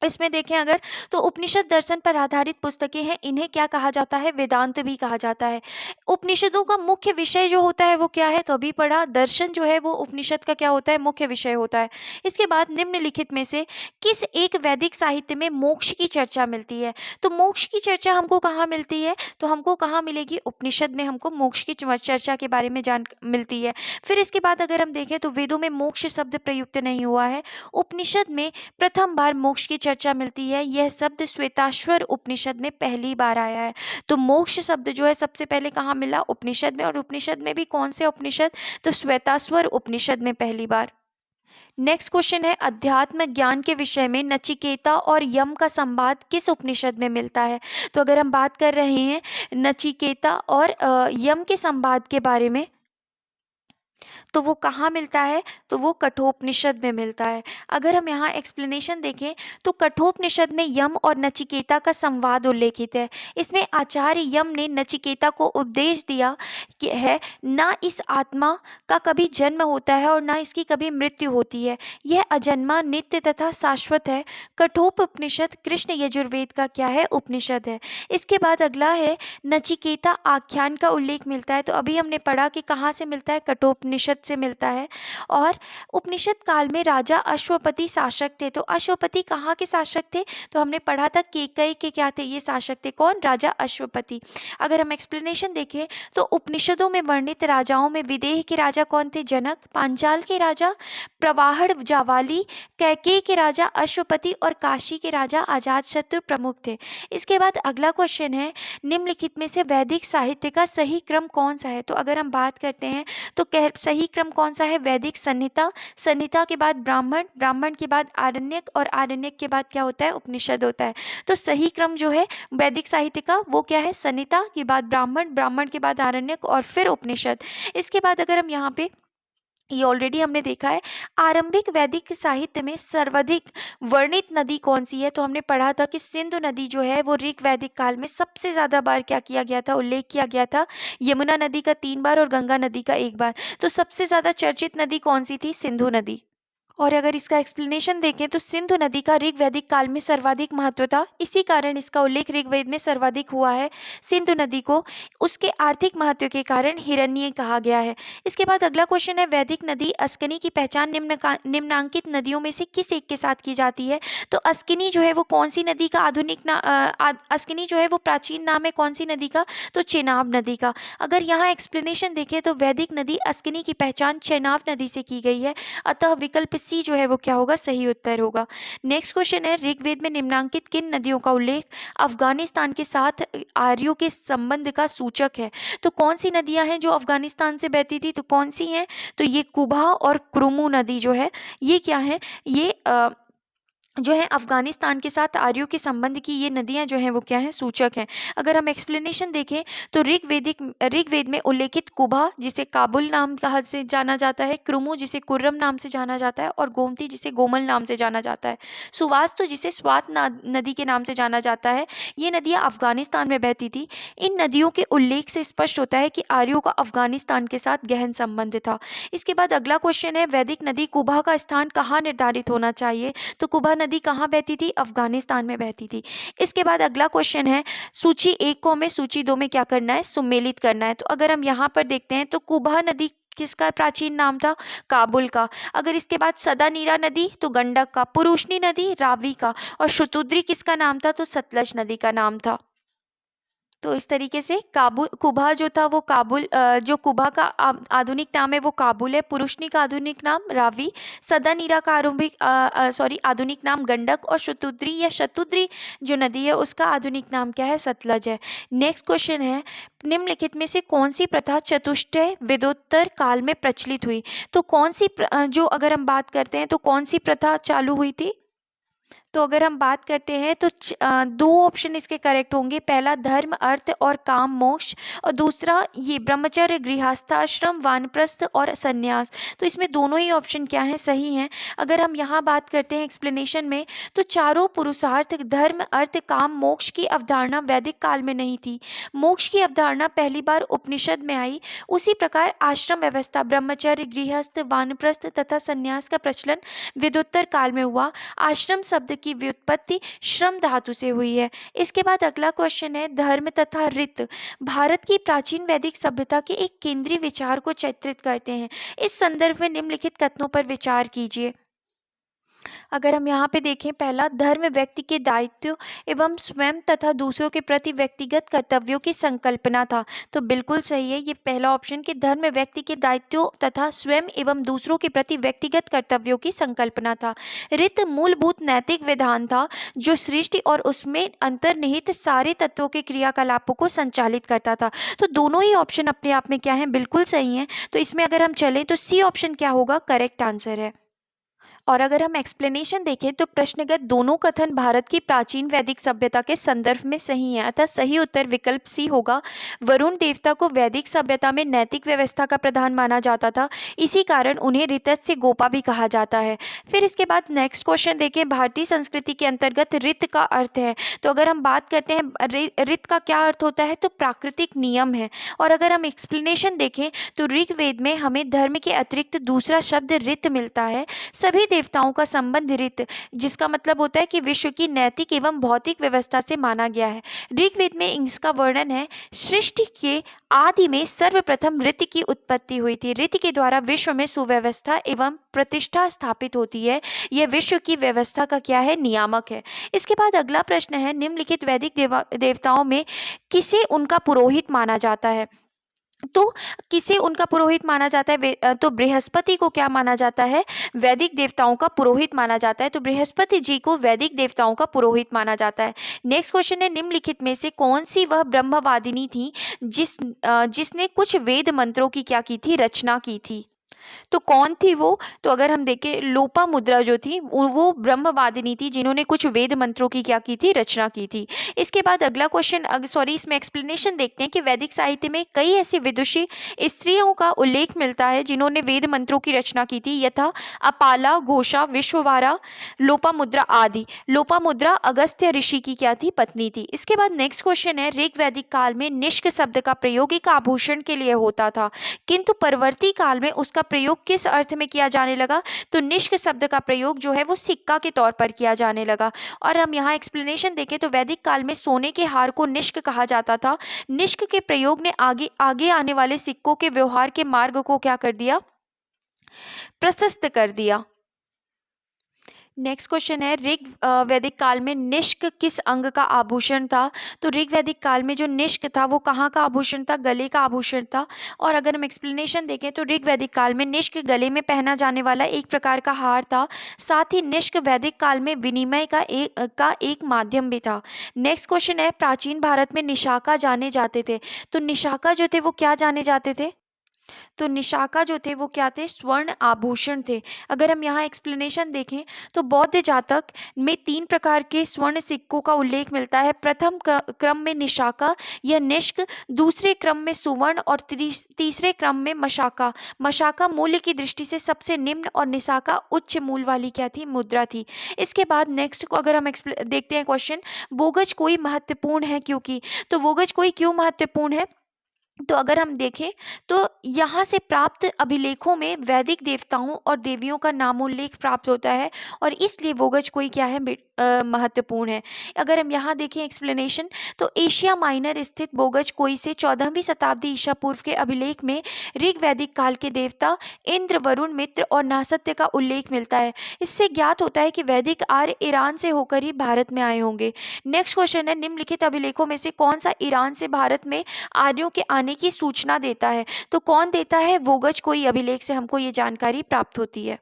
इसमें देखें अगर तो उपनिषद दर्शन पर आधारित पुस्तकें हैं, इन्हें क्या कहा जाता है? वेदांत भी कहा जाता है। उपनिषदों का मुख्य विषय जो होता है वो क्या है? तो अभी पढ़ा, दर्शन जो है वो उपनिषद का क्या होता है? मुख्य विषय होता है। इसके बाद निम्नलिखित में से किस एक वैदिक साहित्य में मोक्ष की चर्चा मिलती है? तो मोक्ष की चर्चा हमको कहाँ मिलती है? तो हमको कहाँ मिलेगी? उपनिषद में हमको मोक्ष की चर्चा के बारे में जान मिलती है। फिर इसके बाद अगर हम देखें तो वेदों में मोक्ष शब्द प्रयुक्त नहीं हुआ है। उपनिषद में प्रथम बार मोक्ष की चर्चा मिलती है। यह शब्द श्वेताश्वर उपनिषद में पहली बार आया है। तो मोक्ष शब्द जो है सबसे पहले कहाँ मिला? उपनिषद में। और उपनिषद में भी कौन से उपनिषद? तो श्वेताश्वर उपनिषद में पहली बार। नेक्स्ट क्वेश्चन है, अध्यात्म ज्ञान के विषय में नचिकेता और यम का संवाद किस उपनिषद में मिलता है? तो अगर हम बात कर रहे हैं नचिकेता और यम के संवाद के बारे में, तो वो कहाँ मिलता है? तो वो कठोपनिषद में मिलता है। अगर हम यहाँ एक्सप्लेनेशन देखें तो कठोपनिषद में यम और नचिकेता का संवाद उल्लेखित है। इसमें आचार्य यम ने नचिकेता को उपदेश दिया कि है ना इस आत्मा का कभी जन्म होता है और ना इसकी कभी मृत्यु होती है, यह अजन्मा, नित्य तथा शाश्वत है। कठोपनिषद कृष्ण यजुर्वेद का क्या है? उपनिषद है। इसके बाद अगला है नचिकेता आख्यान का उल्लेख मिलता है। तो अभी हमने पढ़ा कि कहाँ से मिलता है? कठोपनिषद से मिलता है। और उपनिषद काल में राजा अश्वपति शासक थे। तो अश्वपति कहाँ के शासक थे? तो हमने पढ़ा था केकई के क्या थे? ये शासक थे। कौन? राजा अश्वपति। अगर हम एक्सप्लेनेशन देखें तो उपनिषदों में वर्णित राजाओं में विदेह के राजा कौन थे? जनक, पांचाल के राजा प्रवाहड़ जावाली, कैकेयी के राजा अश्वपति और काशी के राजा अजातशत्रु प्रमुख थे। इसके बाद अगला क्वेश्चन है, निम्नलिखित में से वैदिक साहित्य का सही क्रम कौन सा है? तो अगर हम बात करते हैं तो सही क्रम कौन सा है? वैदिक संहिता, संहिता के बाद ब्राह्मण, ब्राह्मण के बाद आरण्यक और आरण्यक के बाद क्या होता है? उपनिषद होता है। तो सही क्रम जो है वैदिक साहित्य का वो क्या है? संहिता के बाद ब्राह्मण, ब्राह्मण के बाद आरण्यक और फिर उपनिषद। इसके बाद अगर हम यहाँ पे, ये ऑलरेडी हमने देखा है, आरंभिक वैदिक साहित्य में सर्वाधिक वर्णित नदी कौन सी है? तो हमने पढ़ा था कि सिंधु नदी जो है वो ऋग वैदिक काल में सबसे ज़्यादा बार क्या किया गया था? उल्लेख किया गया था। यमुना नदी का 3 बार और गंगा नदी का 1 बार। तो सबसे ज़्यादा चर्चित नदी कौन सी थी? सिंधु नदी। और अगर इसका एक्सप्लेनेशन देखें तो सिंधु नदी का ऋग वैदिक काल में सर्वाधिक महत्व था, इसी कारण इसका उल्लेख ऋग्वेद में सर्वाधिक हुआ है। सिंधु नदी को उसके आर्थिक महत्व के कारण हिरण्य कहा गया है। इसके बाद अगला क्वेश्चन है, वैदिक नदी अस्किनी की पहचान निम्नांकित नदियों में से किस एक के साथ की जाती है? तो अस्किनी जो है वो कौन सी नदी का आधुनिक अस्किनी जो है वो प्राचीन नाम है कौन सी नदी का? तो चेनाब नदी का। अगर यहाँ एक्सप्लेनेशन देखें तो वैदिक नदी अस्किनी की पहचान चेनाब नदी से की गई है, अतः विकल्प सी जो है वो क्या होगा? सही उत्तर होगा। नेक्स्ट क्वेश्चन है, ऋग्वेद में निम्नांकित किन नदियों का उल्लेख अफगानिस्तान के साथ आर्यों के संबंध का सूचक है? तो कौन सी नदियां हैं जो अफगानिस्तान से बहती थी? तो कौन सी हैं? तो ये कुबा और क्रुमु नदी जो है ये क्या है? ये जो है अफगानिस्तान के साथ आर्यों के संबंध की ये नदियां जो हैं वो क्या हैं? सूचक हैं। अगर हम एक्सप्लेनेशन देखें तो ऋग्वेद में उल्लेखित कुबा जिसे काबुल नाम कहा से जाना जाता है, क्रुमु जिसे कुर्रम नाम से जाना जाता है और गोमती जिसे गोमल नाम से जाना जाता है, सुवास्तु जिसे स्वात नदी के नाम से जाना जाता है, ये नदियाँ अफगानिस्तान में बहती थी। इन नदियों के उल्लेख से स्पष्ट होता है कि आर्यों का अफगानिस्तान के साथ गहन संबंध था। इसके बाद अगला क्वेश्चन है, वैदिक नदी कुबा का स्थान कहाँ निर्धारित होना चाहिए? तो कुबा नदी कहाँ बहती थी? अफगानिस्तान में बहती थी। इसके बाद अगला क्वेश्चन है, सूची 1 को हमें सूची 2 में क्या करना है? सुमेलित करना है। तो अगर हम यहाँ पर देखते हैं तो कुबा नदी किसका प्राचीन नाम था? काबुल का। अगर इसके बाद सदानीरा नदी तो गंडक का, पुरुषनी नदी रावी का, और शतुद्री किसका नाम था? तो सतलज नदी का नाम था। तो इस तरीके से काबुल कुबा जो था वो जो कुबा का आधुनिक नाम है वो काबुल है, पुरुषनी का आधुनिक नाम रावी, सदानीरा का आधुनिक नाम गंडक, और शतुद्री या शतुद्री जो नदी है उसका आधुनिक नाम क्या है? सतलज है। नेक्स्ट क्वेश्चन है, निम्नलिखित में से कौन सी प्रथा चतुष्टय वेदोत्तर काल में प्रचलित हुई? तो कौन सी जो अगर हम बात करते हैं तो कौन सी प्रथा चालू हुई थी? तो अगर हम बात करते हैं तो दो ऑप्शन इसके करेक्ट होंगे, पहला धर्म अर्थ और काम मोक्ष, और दूसरा ये ब्रह्मचर्य गृहस्थाश्रम वानप्रस्थ और संन्यास। तो इसमें दोनों ही ऑप्शन क्या हैं? सही हैं। अगर हम यहाँ बात करते हैं एक्सप्लेनेशन में, तो चारों पुरुषार्थ धर्म अर्थ काम मोक्ष की अवधारणा वैदिक काल में नहीं थी। मोक्ष की अवधारणा पहली बार उपनिषद में आई। उसी प्रकार आश्रम व्यवस्था ब्रह्मचर्य गृहस्थ वानप्रस्थ तथा संन्यास का प्रचलन वेदोत्तर काल में हुआ। आश्रम शब्द की व्युत्पत्ति श्रम धातु से हुई है। इसके बाद अगला क्वेश्चन है, धर्म तथा रीत भारत की प्राचीन वैदिक सभ्यता के एक केंद्रीय विचार को चित्रित करते हैं। इस संदर्भ में निम्नलिखित कथनों पर विचार कीजिए। अगर हम यहाँ पे देखें, पहला धर्म व्यक्ति के दायित्व एवं स्वयं तथा दूसरों के प्रति व्यक्तिगत कर्तव्यों की संकल्पना था। तो बिल्कुल सही है ये पहला ऑप्शन कि धर्म व्यक्ति के दायित्व तथा स्वयं एवं दूसरों के प्रति व्यक्तिगत कर्तव्यों की संकल्पना था। रीत मूलभूत नैतिक विधान था जो सृष्टि और उसमें अंतर्निहित सारे तत्वों के क्रियाकलापों को संचालित करता था। तो दोनों ही ऑप्शन अपने आप में क्या है? बिल्कुल सही है। तो इसमें अगर हम चलें तो सी ऑप्शन क्या होगा? करेक्ट आंसर है। और अगर हम एक्सप्लेनेशन देखें तो प्रश्नगत दोनों कथन भारत की प्राचीन वैदिक सभ्यता के संदर्भ में सही हैं, अतः सही उत्तर विकल्प सी होगा। वरुण देवता को वैदिक सभ्यता में नैतिक व्यवस्था का प्रधान माना जाता था, इसी कारण उन्हें ऋतस्य गोपा भी कहा जाता है। फिर इसके बाद नेक्स्ट क्वेश्चन देखें, भारतीय संस्कृति के अंतर्गत ऋत का अर्थ है। तो अगर हम बात करते हैं ऋत का क्या अर्थ होता है? तो प्राकृतिक नियम है। और अगर हम एक्सप्लेनेशन देखें तो ऋग्वेद में हमें धर्म के अतिरिक्त दूसरा शब्द ऋत मिलता है। सभी देवताओं का संबंध ऋत, जिसका मतलब होता है कि विश्व की नैतिक एवं भौतिक व्यवस्था से माना गया है। ऋग्वेद में इसका वर्णन है, सृष्टि के आदि में सर्वप्रथम ऋत की उत्पत्ति हुई थी। ऋत के द्वारा विश्व में सुव्यवस्था एवं प्रतिष्ठा स्थापित होती है। यह विश्व की व्यवस्था का क्या है? नियामक है। इसके बाद अगला प्रश्न है, निम्नलिखित वैदिक देवताओं में किसे उनका पुरोहित माना जाता है? तो किसे उनका पुरोहित माना जाता है? तो बृहस्पति को क्या माना जाता है? वैदिक देवताओं का पुरोहित माना जाता है। तो बृहस्पति जी को वैदिक देवताओं का पुरोहित माना जाता है। नेक्स्ट क्वेश्चन है, निम्नलिखित में से कौन सी वह ब्रह्मवादिनी थी जिसने कुछ वेद मंत्रों की क्या की थी? रचना की थी। तो कौन थी वो? तो अगर हम देखें, लोपामुद्रा जो थी वो ब्रह्मवादिनी थी जिन्होंने कुछ वेद मंत्रों की क्या की थी? रचना की थी। इसके बाद अगला क्वेश्चन, इसमें एक्सप्लेनेशन देखते हैं कि वैदिक साहित्य में कई ऐसी विदुषी स्त्रियों का उल्लेख मिलता है जिन्होंने वेद मंत्रों की रचना की थी, यथा अपाला, घोषा, विश्ववारा, लोपामुद्रा आदि। लोपामुद्रा अगस्त्य ऋषि की क्या थी? पत्नी थी। इसके बाद नेक्स्ट क्वेश्चन है, ऋग वैदिक काल में निष्क शब्द का प्रयोग एक आभूषण के लिए होता था, किंतु परवर्ती काल में उसका प्रयोग किस अर्थ में किया जाने लगा? तो निष्क शब्द का प्रयोग जो है वो सिक्का के तौर पर किया जाने लगा। और हम यहाँ एक्सप्लेनेशन देखें तो वैदिक काल में सोने के हार को निष्क कहा जाता था। निष्क के प्रयोग ने आगे आने वाले सिक्कों के व्यवहार के मार्ग को क्या कर दिया? प्रशस्त कर दिया। नेक्स्ट क्वेश्चन है, ऋग वैदिक काल में निष्क किस अंग का आभूषण था? तो ऋग वैदिक काल में जो निष्क था वो कहाँ का आभूषण था? गले का आभूषण था। और अगर हम एक्सप्लेनेशन देखें तो ऋग वैदिक काल में निष्क गले में पहना जाने वाला एक प्रकार का हार था। साथ ही निष्क वैदिक काल में विनिमय का एक माध्यम भी था। नेक्स्ट क्वेश्चन है, प्राचीन भारत में निशाका जाने जाते थे। तो निशाका जो थे वो क्या जाने जाते थे? तो निशाका जो थे वो क्या थे? स्वर्ण आभूषण थे। अगर हम यहाँ एक्सप्लेनेशन देखें तो बौद्ध जातक में 3 प्रकार के स्वर्ण सिक्कों का उल्लेख मिलता है। प्रथम क्रम में निशाका या निष्क, दूसरे क्रम में सुवर्ण और तीसरे क्रम में मशाका। मशाका मूल्य की दृष्टि से सबसे निम्न और निशाका उच्च मूल्य वाली क्या थी? मुद्रा थी। इसके बाद नेक्स्ट को अगर हम देखते हैं क्वेश्चन, बोगज कोई महत्वपूर्ण है क्योंकि। तो बोगज कोई क्यों महत्वपूर्ण है? तो अगर हम देखें तो यहाँ से प्राप्त अभिलेखों में वैदिक देवताओं और देवियों का नामोल्लेख प्राप्त होता है और इसलिए वोगज कोई क्या है महत्वपूर्ण है। अगर हम यहाँ देखें एक्सप्लेनेशन, तो एशिया माइनर स्थित बोगज कोई से 14वीं शताब्दी ईसा पूर्व के अभिलेख में ऋग वैदिक काल के देवता इंद्र, वरुण, मित्र और नासत्य का उल्लेख मिलता है। इससे ज्ञात होता है कि वैदिक आर्य ईरान से होकर ही भारत में आए होंगे। नेक्स्ट क्वेश्चन है, निम्नलिखित अभिलेखों में से कौन सा ईरान से भारत में आर्यों के आने की सूचना देता है? तो कौन देता है? वोगज कोई अभिलेख से हमको ये जानकारी प्राप्त होती है।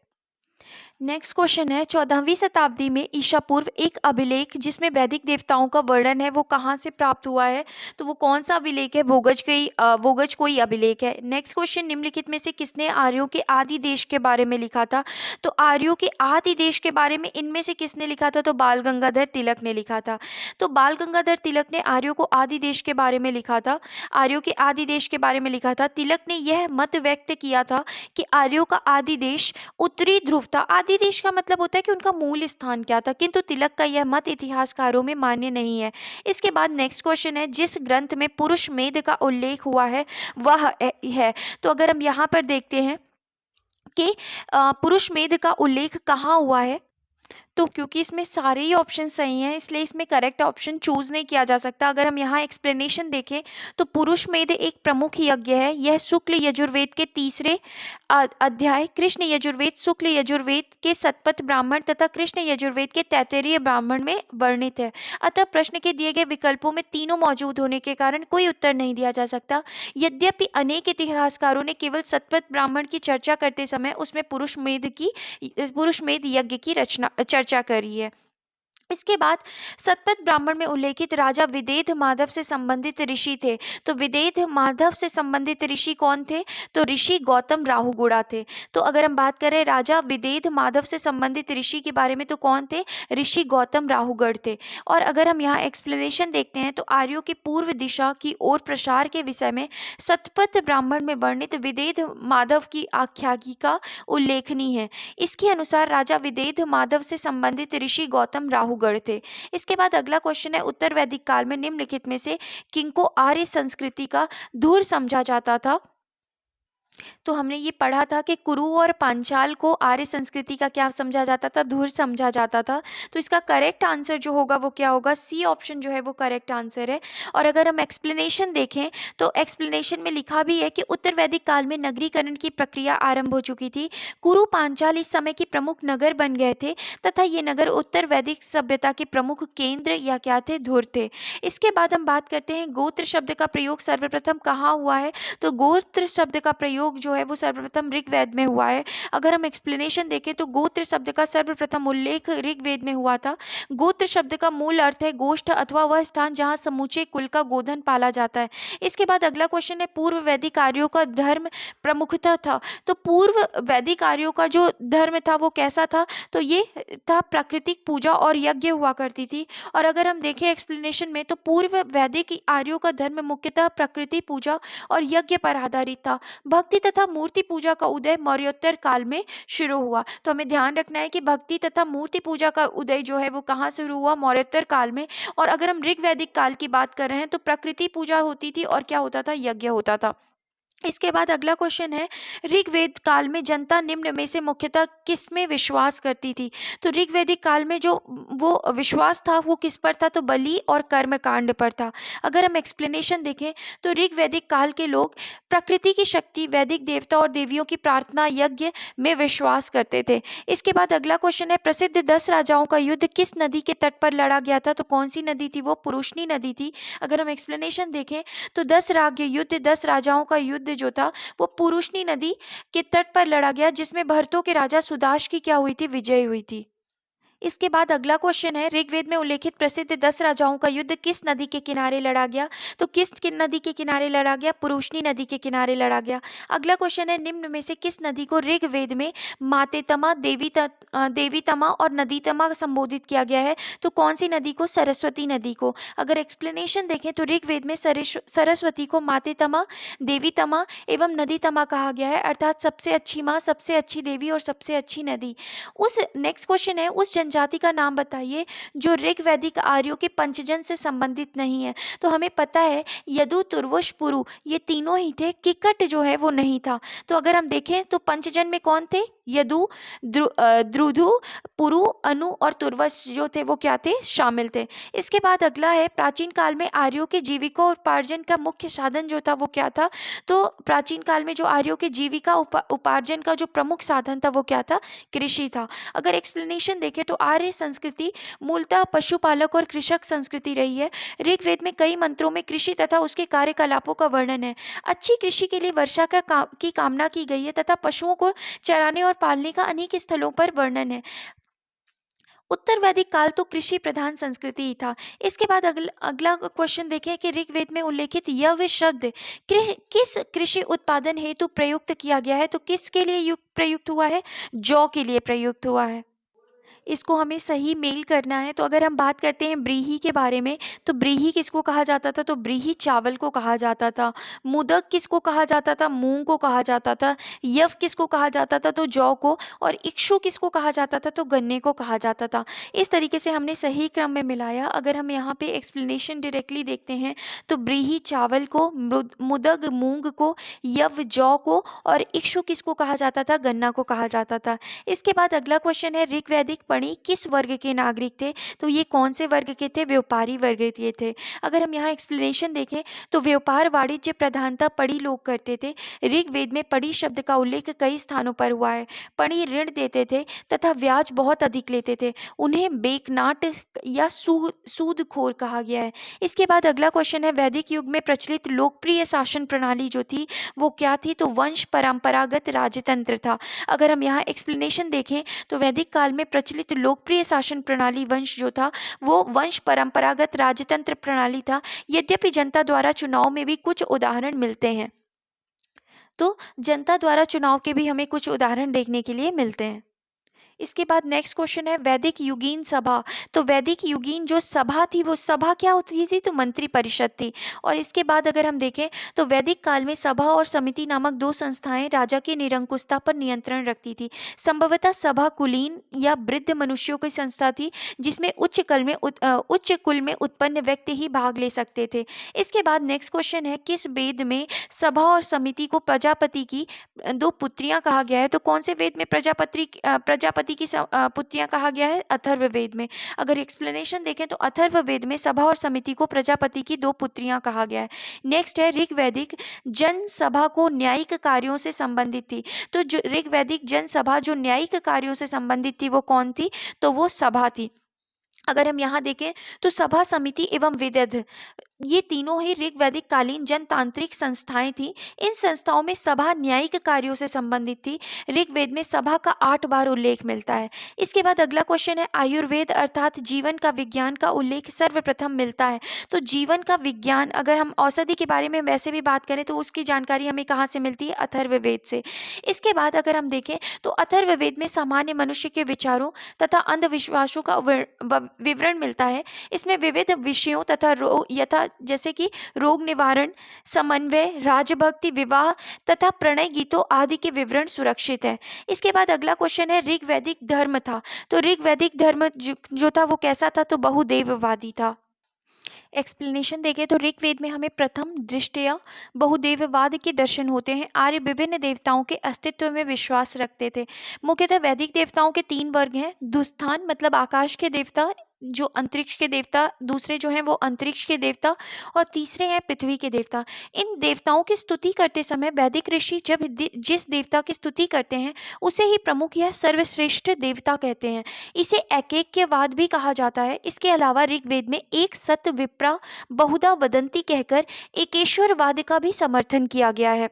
नेक्स्ट क्वेश्चन है, 14वीं शताब्दी में ईसा पूर्व एक अभिलेख जिसमें वैदिक देवताओं का वर्णन है वो कहाँ से प्राप्त हुआ है? तो वो कौन सा अभिलेख है? वोगज कोई अभिलेख है। नेक्स्ट क्वेश्चन, निम्नलिखित में से किसने आर्यों के आदि देश के बारे में लिखा था? तो आर्यों के आदि देश के बारे में इनमें से किसने लिखा था? तो बाल गंगाधर तिलक ने लिखा था। तो बाल गंगाधर तिलक ने आर्यों को आदि देश के बारे में लिखा था, आर्यों के आदि देश के बारे में लिखा था। तिलक ने यह मत व्यक्त किया था कि आर्यों का आदि देश उत्तरी ध्रुव था। आदि देश का मतलब होता है कि उनका मूल स्थान क्या था, किंतु तिलक का यह मत इतिहासकारों में मान्य नहीं है। इसके बाद नेक्स्ट क्वेश्चन है, जिस ग्रंथ में पुरुष मेध का उल्लेख हुआ है वह है। तो अगर हम यहाँ पर देखते हैं कि पुरुष मेध का उल्लेख कहाँ हुआ है, तो क्योंकि इसमें सारे ही ऑप्शन सही हैं इसलिए इसमें करेक्ट ऑप्शन चूज नहीं किया जा सकता। अगर हम यहाँ एक्सप्लेनेशन देखें तो पुरुष मेध एक प्रमुख यज्ञ है। यह शुक्ल यजुर्वेद के तीसरे अध्याय, कृष्ण यजुर्वेद, शुक्ल यजुर्वेद के शतपथ ब्राह्मण तथा कृष्ण यजुर्वेद के तैत्तिरीय ब्राह्मण में वर्णित है। अतः प्रश्न के दिए गए विकल्पों में तीनों मौजूद होने के कारण कोई उत्तर नहीं दिया जा सकता। यद्यपि अनेक इतिहासकारों ने केवल शतपथ ब्राह्मण की चर्चा करते समय उसमें पुरुष मेध यज्ञ की चर्चा करी है। इसके बाद शतपथ ब्राह्मण में उल्लेखित राजा विदेह माधव से संबंधित ऋषि थे। तो विदेह माधव से संबंधित ऋषि कौन थे? तो ऋषि गौतम राहुगुड़ा थे। तो अगर हम बात करें राजा विदेह माधव से संबंधित ऋषि के बारे में तो कौन थे? ऋषि गौतम राहुगढ़ थे। और अगर हम यहाँ एक्सप्लेनेशन देखते हैं तो आर्यों के पूर्व दिशा की ओर प्रसार के विषय में शतपथ ब्राह्मण में वर्णित विदेह माधव की आख्यायिका उल्लेखनीय है। इसके अनुसार राजा विदेह माधव से संबंधित ऋषि गौतम राहुगढ़ थे। इसके बाद अगला क्वेश्चन है, उत्तर वैदिक काल में निम्नलिखित में से किनको आर्य संस्कृति का धूर समझा जाता था? तो हमने ये पढ़ा था कि कुरु और पांचाल को आर्य संस्कृति का क्या समझा जाता था? धूर समझा जाता था। तो इसका करेक्ट आंसर जो होगा वो क्या होगा? सी ऑप्शन जो है वो करेक्ट आंसर है। और अगर हम एक्सप्लेनेशन देखें तो एक्सप्लेनेशन में लिखा भी है कि उत्तर वैदिक काल में नगरीकरण की प्रक्रिया आरंभ हो चुकी थी। कुरु पांचाल इस समय की प्रमुख नगर बन गए थे तथा ये नगर उत्तर वैदिक सभ्यता के प्रमुख केंद्र या क्या थे? धुर थे। इसके बाद हम बात करते हैं गोत्र शब्द का प्रयोग सर्वप्रथम कहाँ हुआ है? तो गोत्र शब्द का प्रयोग जो है वो सर्वप्रथम ऋग्वेद में हुआ है। अगर हम एक्सप्लेनेशन देखें तो गोत्र शब्द का सर्वप्रथम उल्लेख ऋग्वेद में हुआ था। गोत्र शब्द का मूल अर्थ है गोष्ठ अथवा वह स्थान जहाँ समूचे कुल का गोधन पाला जाता है। इसके बाद अगला क्वेश्चन है, पूर्व वैदिक आर्यों का धर्म प्रमुखता था। तो पूर्व वैदिक आर्यों का जो धर्म था वो कैसा था? तो ये था प्राकृतिक पूजा और यज्ञ हुआ करती थी। और अगर हम देखें एक्सप्लेनेशन में तो पूर्व वैदिक आर्यों का धर्म मुख्यतः प्रकृति पूजा और यज्ञ पर आधारित था। भक्ति तथा मूर्ति पूजा का उदय मौर्योत्तर काल में शुरू हुआ। तो हमें ध्यान रखना है कि भक्ति तथा मूर्ति पूजा का उदय जो है वो कहाँ शुरू हुआ? मौर्योत्तर काल में। और अगर हम ऋग्वैदिक काल की बात कर रहे हैं तो प्रकृति पूजा होती थी और क्या होता था? यज्ञ होता था। इसके बाद अगला क्वेश्चन है, ऋग्वेद काल में जनता निम्न में से मुख्यतः किस में विश्वास करती थी? तो ऋग्वैदिक काल में जो वो विश्वास था वो किस पर था? तो बलि और कर्म कांड पर था। अगर हम एक्सप्लेनेशन देखें तो ऋग्वैदिक काल के लोग प्रकृति की शक्ति, वैदिक देवता और देवियों की प्रार्थना, यज्ञ में विश्वास करते थे। इसके बाद अगला क्वेश्चन है, प्रसिद्ध 10 राजाओं का युद्ध किस नदी के तट पर लड़ा गया था? तो कौन सी नदी थी? वो पुरुषनी नदी थी। अगर हम एक्सप्लेनेशन देखें तो 10 राज्य युद्ध, 10 राजाओं का युद्ध जो था वो पुरुषनी नदी के तट पर लड़ा गया जिसमें भरतों के राजा सुदाश की क्या हुई थी? विजय हुई थी। इसके बाद अगला क्वेश्चन है, ऋग्वेद में उल्लेखित प्रसिद्ध 10 राजाओं का युद्ध किस नदी के किनारे लड़ा गया? तो किस नदी के किनारे लड़ा गया? पुरुषनी नदी के किनारे लड़ा गया। अगला क्वेश्चन है, निम्न में से किस नदी को ऋग्वेद में मातेतमा, देवीतमा और नदीतमा संबोधित किया गया है? तो कौन सी नदी को? सरस्वती नदी को। अगर एक्सप्लेनेशन देखें तो ऋग्वेद में सरस्वती को मातेतमा, देवीतमा एवं नदीतमा कहा गया है, अर्थात सबसे अच्छी माँ, सबसे अच्छी देवी और सबसे अच्छी नदी। उस नेक्स्ट क्वेश्चन है, उस जनजाति का नाम बताइए जो ऋग्वैदिक आर्यों के पंचजन से संबंधित नहीं है। तो हमें पता है यदु, तुर्वश, पुरु ये तीनों ही थे, किकट जो है वो नहीं था। तो अगर हम देखें तो पंचजन में कौन थे? यदु, द्रुधु, पुरु, अनु और तुर्वश जो थे वो क्या थे? शामिल थे। इसके बाद अगला है प्राचीन काल में आर्यों के जीविका और उपार्जन का मुख्य साधन जो था वो क्या था? तो प्राचीन काल में जो आर्यों के जीविका उपार्जन का जो प्रमुख साधन था वो क्या था? कृषि था। अगर एक्सप्लेनेशन देखें तो आर्य संस्कृति मूलतः पशुपालक और कृषक संस्कृति रही है। ऋग्वेद में कई मंत्रों में कृषि तथा उसके कार्यकलापों का वर्णन है। अच्छी कृषि के लिए वर्षा की कामना की गई है तथा पशुओं को चराने और पालने का अनेक स्थलों पर वर्णन है। उत्तर वैदिक काल तो कृषि प्रधान संस्कृति ही था। इसके बाद अगला क्वेश्चन देखें कि ऋग्वेद में उल्लेखित यव शब्द किस कृषि उत्पादन हेतु प्रयुक्त किया गया है? तो किसके लिए प्रयुक्त हुआ है? जौ के लिए प्रयुक्त हुआ है। इसको हमें सही मेल करना है। तो अगर हम बात करते हैं ब्रीही के बारे में, तो ब्रीही किसको कहा जाता था? तो ब्रीही चावल को कहा जाता था। मुदक किसको कहा जाता था? मूंग को कहा जाता था। यव किसको कहा जाता था? तो जौ को। और इक्षु किसको कहा जाता था? तो गन्ने को कहा जाता था। इस तरीके से हमने सही क्रम में मिलाया। अगर हम यहाँ पे एक्सप्लेनेशन डायरेक्टली देखते हैं तो ब्रीही चावल को, मुदग मूंग को, यव जौ को और इक्षु किसको कहा जाता था? गन्ना को कहा जाता था। इसके बाद अगला क्वेश्चन है ऋग्वैदिक पणी किस वर्ग के नागरिक थे? तो ये कौन से वर्ग के थे? व्यापारी वर्ग के थे। अगर हम यहाँ एक्सप्लेनेशन देखें तो व्यापार वाणिज्य प्रधानता पढ़ी लोग करते थे। ऋग्वेद में पढ़ी शब्द का उल्लेख कई स्थानों पर हुआ है। पढ़ी ऋण देते थे तथा ब्याज बहुत अधिक लेते थे। उन्हें बेकनाट या सूदखोर कहा गया है। इसके बाद अगला क्वेश्चन है वैदिक युग में प्रचलित लोकप्रिय शासन प्रणाली जो थी वो क्या थी? तो वंश परंपरागत राजतंत्र था। अगर हम यहाँ एक्सप्लेनेशन देखें तो वैदिक काल में प्रचलित लोकप्रिय शासन प्रणाली वंश जो था वो वंश परंपरागत राजतंत्र प्रणाली था। यद्यपि जनता द्वारा चुनाव में भी कुछ उदाहरण मिलते हैं। तो जनता द्वारा चुनाव के भी हमें कुछ उदाहरण देखने के लिए मिलते हैं। इसके बाद नेक्स्ट क्वेश्चन है वैदिक युगीन सभा। तो वैदिक युगीन जो सभा थी वो सभा क्या होती थी? तो मंत्री परिषद थी। और इसके बाद अगर हम देखें तो वैदिक काल में सभा और समिति नामक दो संस्थाएं राजा की निरंकुशता पर नियंत्रण रखती थी। संभवतः सभा कुलीन या वृद्ध मनुष्यों की संस्था थी जिसमें उच्च कुल में उत्पन्न व्यक्ति ही भाग ले सकते थे। इसके बाद नेक्स्ट क्वेश्चन है किस वेद में सभा और समिति को प्रजापति की दो पुत्रियां कहा गया है? तो कौन से वेद में प्रजापति की पुत्रियां कहा गया है? अथर्ववेद में। अगर एक्सप्लेनेशन देखें तो अथर्ववेद में सभा और समिति को प्रजापति की दो पुत्रियां कहा गया है। नेक्स्ट है ऋग्वैदिक जनसभा को न्यायिक कार्यों से संबंधित थी। तो जो ऋग्वैदिक जनसभा जो न्यायिक कार्यों से संबंधित थी वो कौन थी? तो वो सभा थी। अगर हम यहाँ देखें तो सभा, समिति एवं विदध ये तीनों ही ऋग्वैदिक कालीन जनतांत्रिक संस्थाएं थी। इन संस्थाओं में सभा न्यायिक कार्यों से संबंधित थी। ऋग्वेद में सभा का 8 बार उल्लेख मिलता है। इसके बाद अगला क्वेश्चन है आयुर्वेद अर्थात जीवन का विज्ञान का उल्लेख सर्वप्रथम मिलता है। तो जीवन का विज्ञान अगर हम औषधि के बारे में वैसे भी बात करें तो उसकी जानकारी हमें कहाँ से मिलती है? अथर्ववेद से। इसके बाद अगर हम देखें तो अथर्ववेद में सामान्य मनुष्य के विचारों तथा अंधविश्वासों का विवरण मिलता है। इसमें विविध विषयों तथा जैसे कि रोग निवारण, समन्वय, राजभक्ति, विवाह तथा प्रणय गीतों आदि के विवरण सुरक्षित है। इसके बाद अगला क्वेश्चन है ऋग्वैदिक धर्म था। तो ऋग्वैदिक धर्म जो था वो कैसा था? तो बहुदेववादी था। एक्सप्लेनेशन देखें तो ऋग्वेद में हमें प्रथम दृष्टया बहुदेववाद के दर्शन होते हैं। आर्य विभिन्न देवताओं के अस्तित्व में विश्वास रखते थे। मुख्यतः वैदिक देवताओं के 3 वर्ग हैं। दुस्थान मतलब आकाश के देवता, जो अंतरिक्ष के देवता, दूसरे जो हैं वो अंतरिक्ष के देवता और तीसरे हैं पृथ्वी के देवता। इन देवताओं की स्तुति करते समय वैदिक ऋषि जब जिस देवता की स्तुति करते हैं उसे ही प्रमुख या सर्वश्रेष्ठ देवता कहते हैं। इसे एकैक्यवाद भी कहा जाता है। इसके अलावा ऋग्वेद में एक सत विप्रा बहुधा वदंती कहकर एकेश्वरवाद का भी समर्थन किया गया है।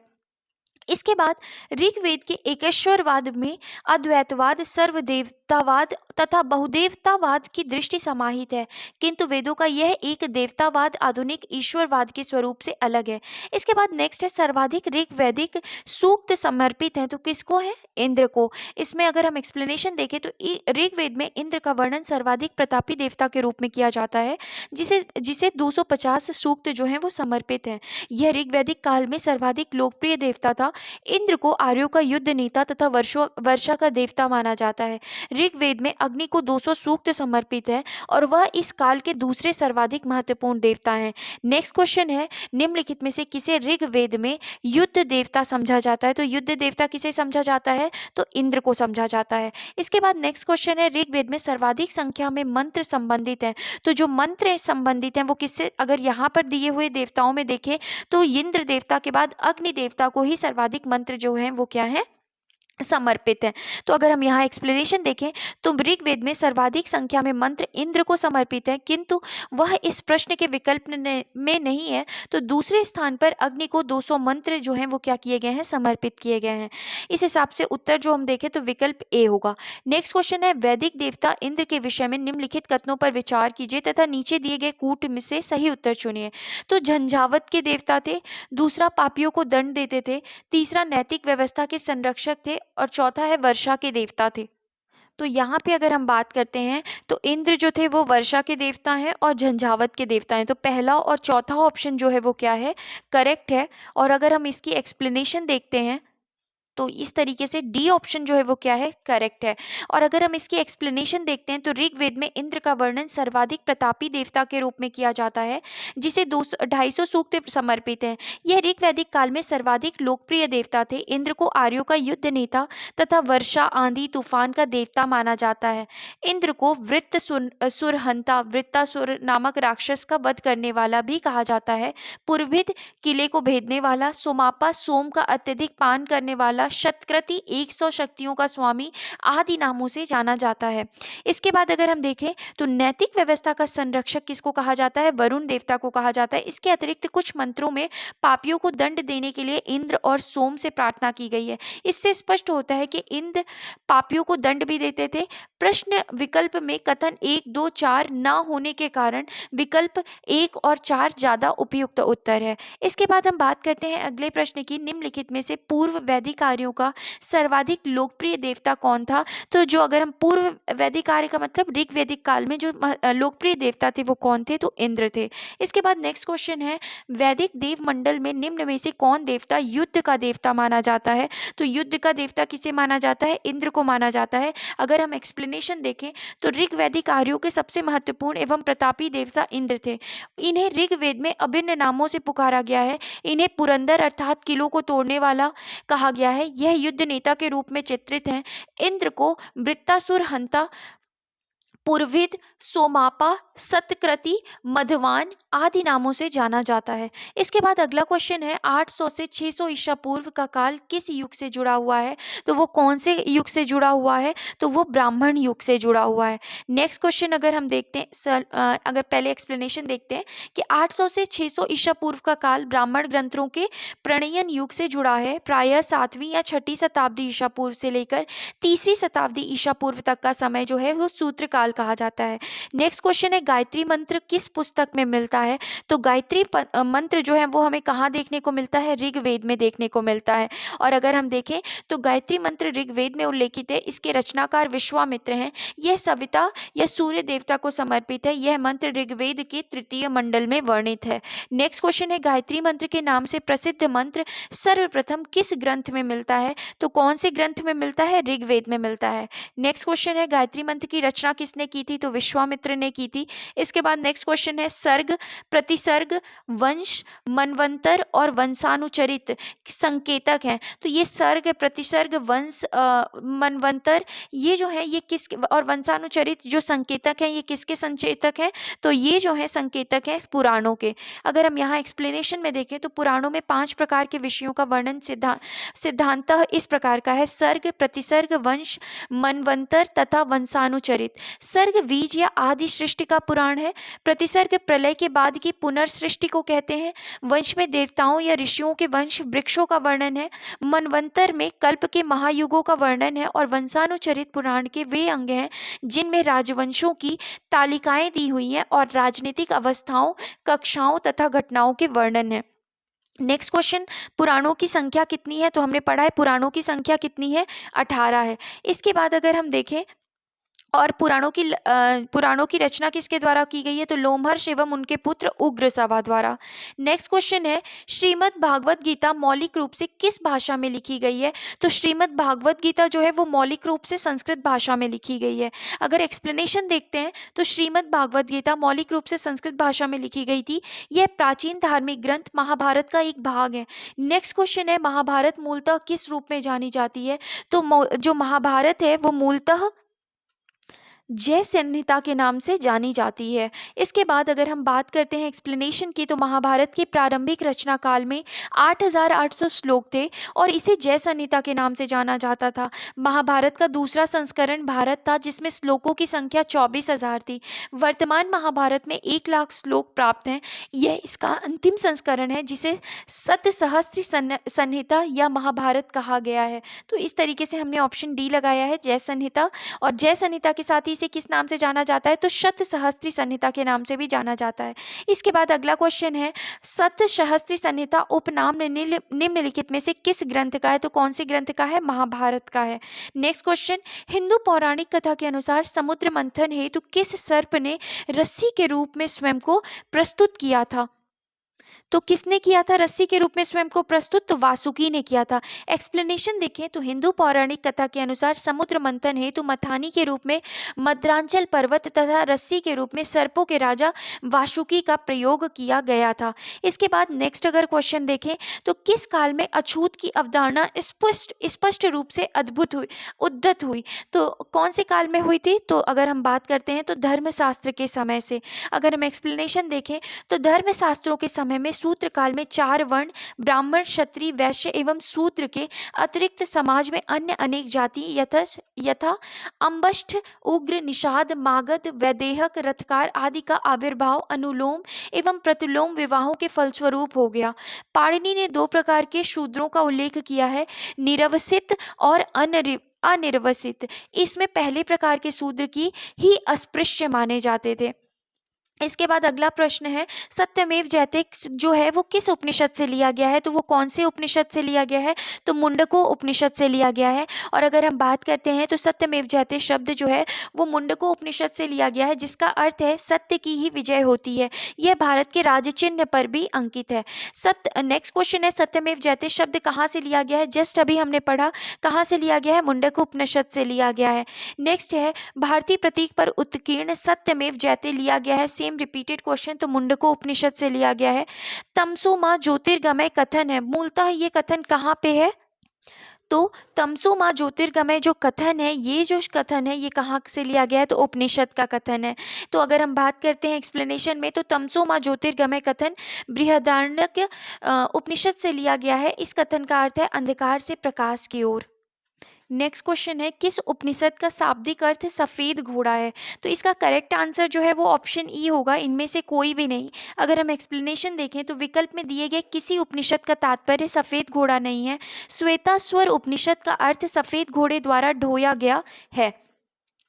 इसके बाद ऋग्वेद के एकेश्वरवाद में अद्वैतवाद, सर्वदेवतावाद तथा बहुदेवतावाद की दृष्टि समाहित है, किंतु वेदों का यह एक देवतावाद आधुनिक ईश्वरवाद के स्वरूप से अलग है। इसके बाद नेक्स्ट है सर्वाधिक ऋग्वैदिक सूक्त समर्पित है। तो किसको है? इंद्र को। इसमें अगर हम एक्सप्लेनेशन देखें तो ऋग्वेद में इंद्र का वर्णन सर्वाधिक प्रतापी देवता के रूप में किया जाता है, जिसे 250 सूक्त जो हैं वो समर्पित हैं। यह ऋग्वैदिक काल में सर्वाधिक लोकप्रिय देवता था इंद्र को आर्यों का युद्ध नेता तथा वर्षा का देवता माना जाता है। ऋग्वेद में अग्नि को 200 सूक्त समर्पित है और वह इस काल के दूसरे सर्वाधिक महत्वपूर्ण देवता हैं। नेक्स्ट क्वेश्चन है, निम्नलिखित में से किसे ऋग्वेद में युद्ध देवता समझा जाता है? तो युद्ध देवता किसे समझा जाता है? तो इंद्र को समझा जाता है। इसके बाद नेक्स्ट क्वेश्चन है, ऋग्वेद में सर्वाधिक संख्या में मंत्र संबंधित हैं। तो जो मंत्र संबंधित हैं वो किससे, अगर यहाँ पर दिए हुए देवताओं में देखें तो इंद्र देवता के बाद अग्नि देवता को ही सर्वाधिक मंत्र जो हैं वो क्या है, समर्पित है। तो अगर हम यहाँ एक्सप्लेनेशन देखें तो ऋग्वेद में सर्वाधिक संख्या में मंत्र इंद्र को समर्पित है, किंतु वह इस प्रश्न के विकल्प में नहीं है। तो दूसरे स्थान पर अग्नि को 200 मंत्र जो हैं वो क्या किए गए हैं, समर्पित किए गए हैं। इस हिसाब से उत्तर जो हम देखें तो विकल्प ए होगा। नेक्स्ट क्वेश्चन है, वैदिक देवता इंद्र के विषय में निम्नलिखित कथनों पर विचार कीजिए तथा नीचे दिए गए कूट में से सही उत्तर चुनिए। तो झंझावत के देवता थे, दूसरा पापियों को दंड देते थे, तीसरा नैतिक व्यवस्था के संरक्षक थे और चौथा है वर्षा के देवता थे। तो यहाँ पे अगर हम बात करते हैं तो इंद्र जो थे वो वर्षा के देवता हैं और झंझावत के देवता हैं। तो पहला और चौथा ऑप्शन जो है वो क्या है, करेक्ट है। और अगर हम इसकी एक्सप्लेनेशन देखते हैं तो इस तरीके से डी ऑप्शन जो है वो क्या है, करेक्ट है। और अगर हम इसकी एक्सप्लेनेशन देखते हैं तो ऋग्वेद में इंद्र का वर्णन सर्वाधिक प्रतापी देवता के रूप में किया जाता है, जिसे 250 सूक्त समर्पित है। यह ऋग्वैदिक काल में सर्वाधिक लोकप्रिय देवता थे। इंद्र को आर्यों का युद्ध नेता तथा वर्षा, आंधी, तूफान का देवता माना जाता है। इंद्र को सुरहंता, वृत्तासुर नामक राक्षस का वध करने वाला भी कहा जाता है। पुरभिद किले को भेदने वाला, सोमापा सोम का अत्यधिक पान करने वाला, शतक्रति 100 शक्तियों का स्वामी आदि नामों से जाना जाता है। इसके बाद अगर हम देखें तो नैतिक व्यवस्था का संरक्षक किसको कहा जाता है, वरुण देवता को कहा जाता है। इसके अतिरिक्त कुछ मंत्रों में पापियों को दंड देने के लिए इंद्र और सोम से प्रार्थना की गई है। इससे स्पष्ट होता है कि इंद्र पापियों को दंड भी देते थे। प्रश्न विकल्प में कथन 1, 2, 4 न होने के कारण विकल्प 1 और 4 ज्यादा उपयुक्त उत्तर है। इसके बाद हम बात करते हैं अगले प्रश्न की, निम्नलिखित में से पूर्व वैदिक आर्यों का सर्वाधिक लोकप्रिय देवता कौन था? तो जो अगर हम पूर्व वैदिक आर्य का मतलब ऋग्वैदिक काल में जो लोकप्रिय देवता थे वो कौन थे? तो इंद्र थे। इसके बाद नेक्स्ट क्वेश्चन है, वैदिक देव मंडल में निम्न में से कौन देवता युद्ध का देवता माना जाता है? तो युद्ध का देवता किसे माना जाता है? इंद्र को माना जाता है। अगर हम एक्सप्लेनेशन देखें तो ऋग्वैदिक आर्यों के सबसे महत्वपूर्ण एवं प्रतापी देवता इंद्र थे। इन्हें ऋग्वेद में अभिन्न नामों से पुकारा गया है। इन्हें पुरंदर अर्थात किलों को तोड़ने वाला कहा गया है। यह युद्ध नेता के रूप में चित्रित हैं। इंद्र को वृत्तासुर हंता, पुरविद, सोमापा, सतक्रति, मधवान आदि नामों से जाना जाता है। इसके बाद अगला क्वेश्चन है, 800 से 600 ईसा पूर्व का काल किस युग से जुड़ा हुआ है? तो वो कौन से युग से जुड़ा हुआ है? तो वो ब्राह्मण युग से जुड़ा हुआ है। नेक्स्ट क्वेश्चन अगर हम देखते हैं, अगर पहले एक्सप्लेनेशन देखते हैं कि 800 से 600 ईसा पूर्व का काल ब्राह्मण ग्रंथों के प्रणयन युग से जुड़ा है। प्रायः 7वीं या 6ठी शताब्दी ईसा पूर्व से लेकर 3री शताब्दी ईसा पूर्व तक का समय जो है वो सूत्र काल कहा जाता है। नेक्स्ट क्वेश्चन है, गायत्री मंत्र किस पुस्तक में मिलता है? तो गायत्री मंत्र जो है वो हमें कहाँ देखने को मिलता है? ऋग्वेद में देखने को मिलता है। और अगर हम देखें तो गायत्री मंत्र ऋग्वेद में उल्लेखित है। इसके रचनाकार विश्वामित्र हैं। यह सविता या सूर्य देवता को समर्पित है। यह मंत्र ऋग्वेद के 3य मंडल में वर्णित है। नेक्स्ट क्वेश्चन है, गायत्री मंत्र के नाम से प्रसिद्ध मंत्र सर्वप्रथम किस ग्रंथ में मिलता है? तो कौन से ग्रंथ में मिलता है? ऋग्वेद में मिलता है। नेक्स्ट क्वेश्चन है, गायत्री मंत्र की रचना किसने की थी? तो विश्वामित्र ने की थी। इसके बाद नेक्स्ट क्वेश्चन है, सर्ग, प्रतिसर्ग, वंश, मनवंतर और वंशानुचरित संकेतक हैं। तो ये सर्ग, प्रतिसर्ग, वंश, मनवंतर ये जो है ये किस और वंशानुचरित जो संकेतक हैं ये किसके संकेतक हैं? तो ये जो है संकेतक है पुराणों के। अगर हम यहाँ एक्सप्लेनेशन में देखें तो पुराणों में 5 प्रकार के विषयों का वर्णन सिद्धांतः इस प्रकार का है, सर्ग, प्रतिसर्ग, वंश, मनवंतर तथा वंशानुचरित। सर्ग बीज या आदि सृष्टि का पुराण है। प्रतिसर्ग प्रलय के बाद की पुनर्सृष्टि को कहते हैं। वंश में देवताओं या ऋषियों के वंश वृक्षों का वर्णन है। मनवंतर में कल्प के महायुगों का वर्णन है। और वंशानुचरित पुराण के वे अंग हैं जिनमें राजवंशों की तालिकाएं दी हुई हैं और राजनीतिक अवस्थाओं, कक्षाओं तथा घटनाओं के वर्णन है। नेक्स्ट क्वेश्चन, पुराणों की संख्या कितनी है? तो हमने पढ़ा है पुराणों की संख्या कितनी है? 18 है। इसके बाद अगर हम देखें और पुराणों की रचना किसके द्वारा की गई है? तो लोमहर्ष एवं उनके पुत्र उग्रसभा द्वारा। नेक्स्ट क्वेश्चन है, श्रीमद् भागवत गीता मौलिक रूप से किस भाषा में लिखी गई है? तो श्रीमद् भागवत गीता जो है वो मौलिक रूप से संस्कृत भाषा में लिखी गई है। अगर एक्सप्लेनेशन देखते हैं तो श्रीमद् भागवत गीता मौलिक रूप से संस्कृत भाषा में लिखी गई थी। यह प्राचीन धार्मिक ग्रंथ महाभारत का एक भाग है। नेक्स्ट क्वेश्चन है, महाभारत मूलतः किस रूप में जानी जाती है? तो जो महाभारत है वो मूलतः जय संहिता के नाम से जानी जाती है। इसके बाद अगर हम बात करते हैं एक्सप्लेनेशन की, तो महाभारत के प्रारंभिक रचना काल में 8,800 श्लोक थे और इसे जय संहिता के नाम से जाना जाता था। महाभारत का दूसरा संस्करण भारत था जिसमें श्लोकों की संख्या 24,000 थी। वर्तमान महाभारत में 1,00,000 श्लोक प्राप्त हैं। यह इसका अंतिम संस्करण है जिसे सतसहस्त्र संहिता या महाभारत कहा गया है। तो इस तरीके से हमने ऑप्शन डी लगाया है, जय संहिता। और जय संहिता के साथ ही इसे किस नाम से जाना जाता है? तो शतसहस्त्री संहिता के नाम से भी जाना जाता है। इसके बाद अगला क्वेश्चन है, शतसहस्त्री संहिता उपनाम निम्नलिखित में से किस ग्रंथ का है? तो कौन से ग्रंथ का है? महाभारत का है। नेक्स्ट क्वेश्चन, हिंदू पौराणिक कथा के अनुसार समुद्र मंथन हेतु किस सर्प ने रस्सी के रूप में स्वयं को प्रस्तुत किया था? तो किसने किया था रस्सी के रूप में स्वयं को प्रस्तुत? तो वासुकी ने किया था। एक्सप्लेनेशन देखें तो हिंदू पौराणिक कथा के अनुसार समुद्र मंथन हेतु मथानी के रूप में मद्रांचल पर्वत तथा रस्सी के रूप में सर्पों के राजा वासुकी का प्रयोग किया गया था। इसके बाद नेक्स्ट अगर क्वेश्चन देखें तो किस काल में अछूत की अवधारणा स्पष्ट रूप से उद्धत हुई? तो कौन से काल में हुई थी? तो अगर हम बात करते हैं तो धर्मशास्त्र के समय से। अगर हम एक्सप्लेनेशन देखें तो धर्मशास्त्रों के समय में सूत्र काल में 4 वर्ण ब्राह्मण, क्षत्रिय, वैश्य एवं शूद्र के अतिरिक्त समाज में अन्य अनेक जाति यथा अंबष्ठ, उग्र, निषाद, मागध, वैदेहक, रथकार आदि का आविर्भाव अनुलोम एवं प्रतिलोम विवाहों के फलस्वरूप हो गया। पाणिनि ने 2 प्रकार के शूद्रों का उल्लेख किया है, निरवसित और अनिर्वसित। इसमें पहले प्रकार के शूद्र की ही अस्पृश्य माने जाते थे। इसके बाद अगला प्रश्न है, सत्यमेव जयते जो है वो किस उपनिषद से लिया गया है? तो वो कौन से उपनिषद से लिया गया है? तो मुंडको उपनिषद से लिया गया है। और अगर हम बात करते हैं तो सत्यमेव जयते शब्द जो है वो मुंडको उपनिषद से लिया गया है, जिसका अर्थ है सत्य की ही विजय होती है। यह भारत के राज्य चिन्ह पर भी अंकित है। नेक्स्ट क्वेश्चन है, सत्यमेव जयते शब्द कहाँ से लिया गया है? जस्ट अभी हमने पढ़ा, कहाँ से लिया गया है? मुंडको उपनिषद से लिया गया है। नेक्स्ट है, भारतीय प्रतीक पर उत्कीर्ण सत्यमेव जयते लिया गया है। सेम रिपीटेड क्वेश्चन, तो मुंडको उपनिषद से लिया गया है। तमसो मां ज्योतिर्गमय कथन है, मूलतः ये कथन कहाँ पे है? तो तमसो मां ज्योतिर्गमय जो कथन है, ये जो कथन है ये कहाँ से लिया गया है? तो उपनिषद का कथन है। तो अगर हम बात करते हैं एक्सप्लेनेशन में, तो तमसो मां ज्योतिर्गमय कथन बृहदारण्यक उपनिषद से लिया गया है। इस कथन का अर्थ है अंधकार से प्रकाश की ओर। नेक्स्ट क्वेश्चन है, किस उपनिषद का शाब्दिक अर्थ सफ़ेद घोड़ा है? तो इसका करेक्ट आंसर जो है वो ऑप्शन ई होगा, इनमें से कोई भी नहीं। अगर हम एक्सप्लेनेशन देखें तो विकल्प में दिए गए किसी उपनिषद का तात्पर्य सफ़ेद घोड़ा नहीं है। श्वेताश्वर उपनिषद का अर्थ सफ़ेद घोड़े द्वारा ढोया गया है।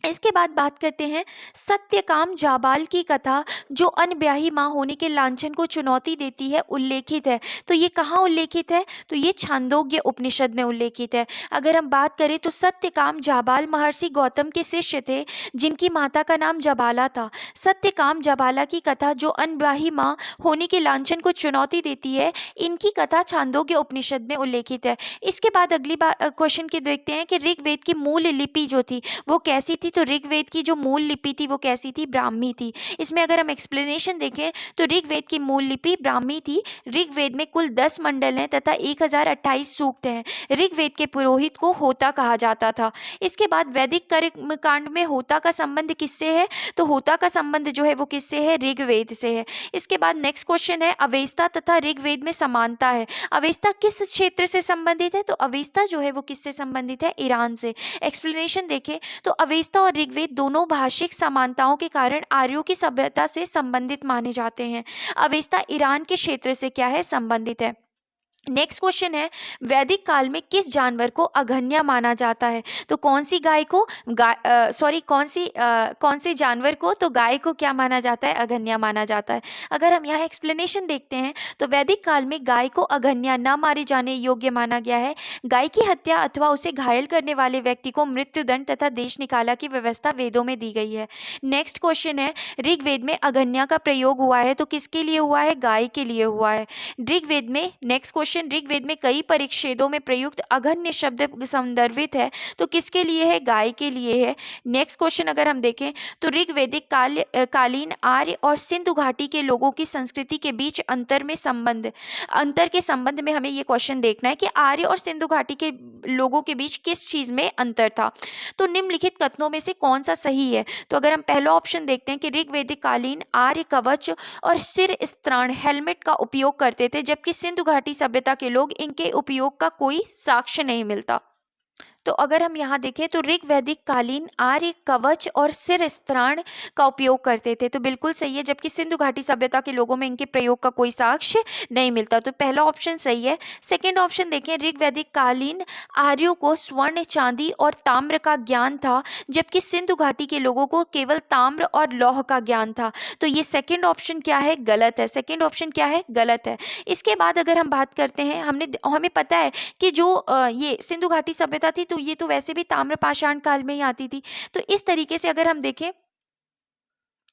इसके बाद बात करते हैं, सत्यकाम जाबाल की कथा जो अनब्याही माँ होने के लांछन को चुनौती देती है उल्लेखित है। तो ये कहाँ उल्लेखित है? तो ये छांदोग्य उपनिषद में उल्लेखित है। अगर हम बात करें तो सत्यकाम जाबाल महर्षि गौतम के शिष्य थे जिनकी माता का नाम जबाला था। सत्यकाम जाबाला की कथा जो अनब्याही माँ होने के लांछन को चुनौती देती है, इनकी कथा छांदोग्य उपनिषद में उल्लेखित है। इसके बाद अगली क्वेश्चन की देखते हैं कि ऋग्वेद की मूल लिपि जो थी वो कैसी थी? तो ऋग्वेद की जो मूल लिपि थी वो कैसी थी? ब्राह्मी थी। इसमें अगर हम एक्सप्लेनेशन देखें तो ऋग्वेद की मूल लिपि ब्राह्मी थी। ऋग्वेद में कुल 10 मंडल हैं तथा 1028 सूक्त हैं। ऋग्वेद के पुरोहित को होता कहा जाता था। इसके बाद वैदिक कर्म कांड में होता का संबंध किससे है? तो होता का संबंध जो है वो किससे है? ऋग्वेद से है। इसके बाद नेक्स्ट क्वेश्चन है, अवेस्ता तथा ऋग्वेद में समानता है। अवेस्ता किस क्षेत्र से संबंधित है? तो अवेस्ता जो है वो किससे संबंधित है? ईरान से। एक्सप्लेनेशन देखें तो अवेस्ता और ऋग्वेद दोनों भाषिक समानताओं के कारण आर्यों की सभ्यता से संबंधित माने जाते हैं। अवेस्ता ईरान के क्षेत्र से क्या है? संबंधित है। नेक्स्ट क्वेश्चन है, वैदिक काल में किस जानवर को अघन्या माना जाता है? तो कौन सी गाय को कौन से जानवर को, तो गाय को क्या माना जाता है? अघन्या माना जाता है। अगर हम यहाँ एक्सप्लेनेशन देखते हैं तो वैदिक काल में गाय को अघन्या न मारे जाने योग्य माना गया है। गाय की हत्या अथवा उसे घायल करने वाले व्यक्ति को मृत्युदंड तथा देश निकाला की व्यवस्था वेदों में दी गई है। नेक्स्ट क्वेश्चन है, ऋग्वेद में अघन्या का प्रयोग हुआ है तो किसके लिए हुआ है? गाय के लिए हुआ है। ऋग्वेद में नेक्स्ट क्वेश्चन, ऋग्वेद में कई परिच्छेदों में प्रयुक्त अघन्य शब्द संदर्भित है तो किसके लिए है? गाय के लिए है। नेक्स्ट क्वेश्चन अगर हम देखें तो ऋग्वैदिक कालीन आर्य और सिंधु घाटी के लोगों की संस्कृति के बीच अंतर के संबंध में हमें ये क्वेश्चन देखना है कि आर्य और सिंधु घाटी के लोगों के बीच किस चीज में अंतर था। तो निम्नलिखित कथनों में से कौन सा सही है? तो अगर हम पहला ऑप्शन देखते हैं कि ऋग्वैदिक कालीन आर्य कवच और सिर स्त्राण हेलमेट का उपयोग करते थे, जबकि सिंधु घाटी सभ्यता के लोग इनके उपयोग का कोई साक्ष्य नहीं मिलता। तो अगर हम यहाँ देखें तो ऋग्वैदिक कालीन आर्य कवच और सिर स्त्राण का उपयोग करते थे, तो बिल्कुल सही है, जबकि सिंधु घाटी सभ्यता के लोगों में इनके प्रयोग का कोई साक्ष्य नहीं मिलता। तो पहला ऑप्शन सही है। सेकेंड ऑप्शन देखें, ऋग्वैदिक कालीन आर्यों को स्वर्ण चांदी और ताम्र का ज्ञान था, जबकि सिंधु घाटी के लोगों को केवल ताम्र और लौह का ज्ञान था। तो ये सेकेंड ऑप्शन क्या है? गलत है। सेकेंड ऑप्शन क्या है? गलत है। इसके बाद अगर हम बात करते हैं, हमें पता है कि जो ये सिंधु घाटी सभ्यता थी तो ये तो वैसे भी ताम्र पाषाण काल में ही आती थी। तो इस तरीके से अगर हम देखें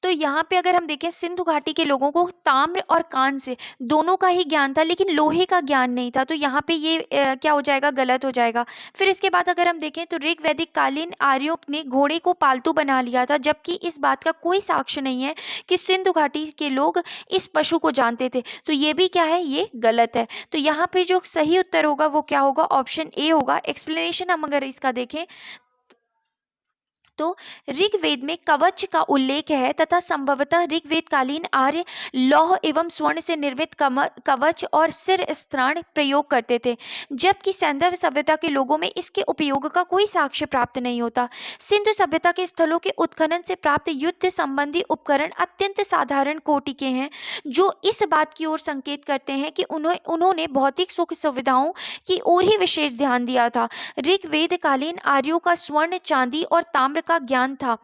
तो यहाँ पे अगर हम देखें सिंधु घाटी के लोगों को ताम्र और कांस्य दोनों का ही ज्ञान था, लेकिन लोहे का ज्ञान नहीं था। तो यहाँ पे ये क्या हो जाएगा? गलत हो जाएगा। फिर इसके बाद अगर हम देखें तो ऋग्वैदिक कालीन आर्यों ने घोड़े को पालतू बना लिया था, जबकि इस बात का कोई साक्ष्य नहीं है कि सिंधु घाटी के लोग इस पशु को जानते थे। तो ये भी क्या है? ये गलत है। तो यहाँ पे जो सही उत्तर होगा वो क्या होगा? ऑप्शन ए होगा। एक्सप्लेनेशन हम अगर इसका देखें तो ऋग्वेद में कवच का उल्लेख है तथा संभवतः ऋग्वेद कालीन आर्य लौह एवं स्वर्ण से निर्मित कवच और सिर स्त्राण प्रयोग करते थे, जबकि सैंधव सभ्यता के लोगों में इसके उपयोग का कोई साक्ष्य प्राप्त नहीं होता। सिंधु सभ्यता के स्थलों के उत्खनन से प्राप्त युद्ध संबंधी उपकरण अत्यंत साधारण कोटि के हैं, जो इस बात की ओर संकेत करते हैं कि उन्होंने भौतिक सुख सुविधाओं की ओर ही विशेष ध्यान दिया था। ऋग्वेद कालीन आर्यों का स्वर्ण चांदी और ताम्र का ज्ञान था।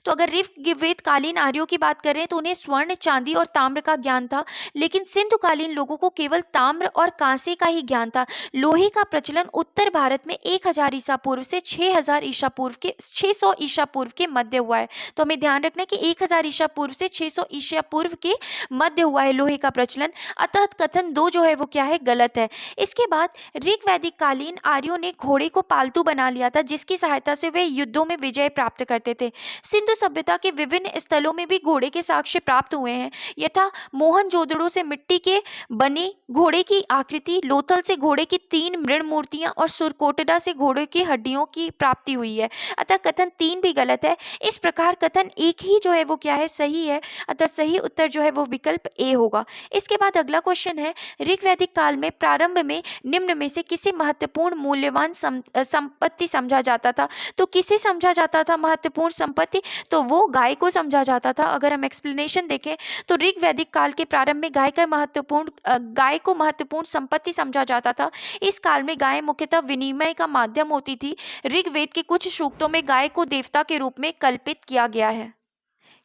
तो अगर ऋग्वेद कालीन आर्यों की बात करें तो उन्हें स्वर्ण चांदी और ताम्र का ज्ञान था, लेकिन सिंधु कालीन लोगों को केवल ताम्र और कांसे का ही ज्ञान था। लोहे का प्रचलन उत्तर भारत में 1000 ईसा पूर्व से 600 ईसा पूर्व के मध्य हुआ है। तो हमें ध्यान रखना है कि 1000 ईसा पूर्व से 600 ईसा पूर्व के मध्य हुआ है लोहे का प्रचलन। अतः कथन 2 जो है वो क्या है? गलत है। इसके बाद ऋग्वैदिक कालीन आर्यों ने घोड़े को पालतू बना लिया था, जिसकी सहायता से वे युद्धों में विजय प्राप्त करते थे। सिंधु सभ्यता के विभिन्न स्थलों में भी घोड़े के साक्ष्य प्राप्त हुए हैं। यथा मोहनजोदड़ो से मिट्टी के बने घोड़े की आकृति, लोथल से घोड़े की 3 मृण मूर्तियां और सुरकोटडा से घोड़े की हड्डियों की प्राप्ति हुई है। अतः कथन 3 भी गलत है। इस प्रकार कथन 1 ही जो है वो क्या है? सही है। अतः सही उत्तर जो है वो विकल्प ए होगा। इसके बाद अगला क्वेश्चन है, ऋग्वैदिक काल में प्रारंभ में निम्न में से किसे महत्वपूर्ण मूल्यवान संपत्ति समझा जाता था? तो किसे समझा जाता था महत्वपूर्ण संपत्ति? तो वो गाय को समझा जाता था। अगर हम एक्सप्लेनेशन देखें तो ऋग्वैदिक काल के प्रारंभ में गाय को महत्वपूर्ण संपत्ति समझा जाता था। इस काल में गाय मुख्यतः विनिमय का माध्यम होती थी। ऋग्वेद के कुछ सूक्तों में गाय को देवता के रूप में कल्पित किया गया है।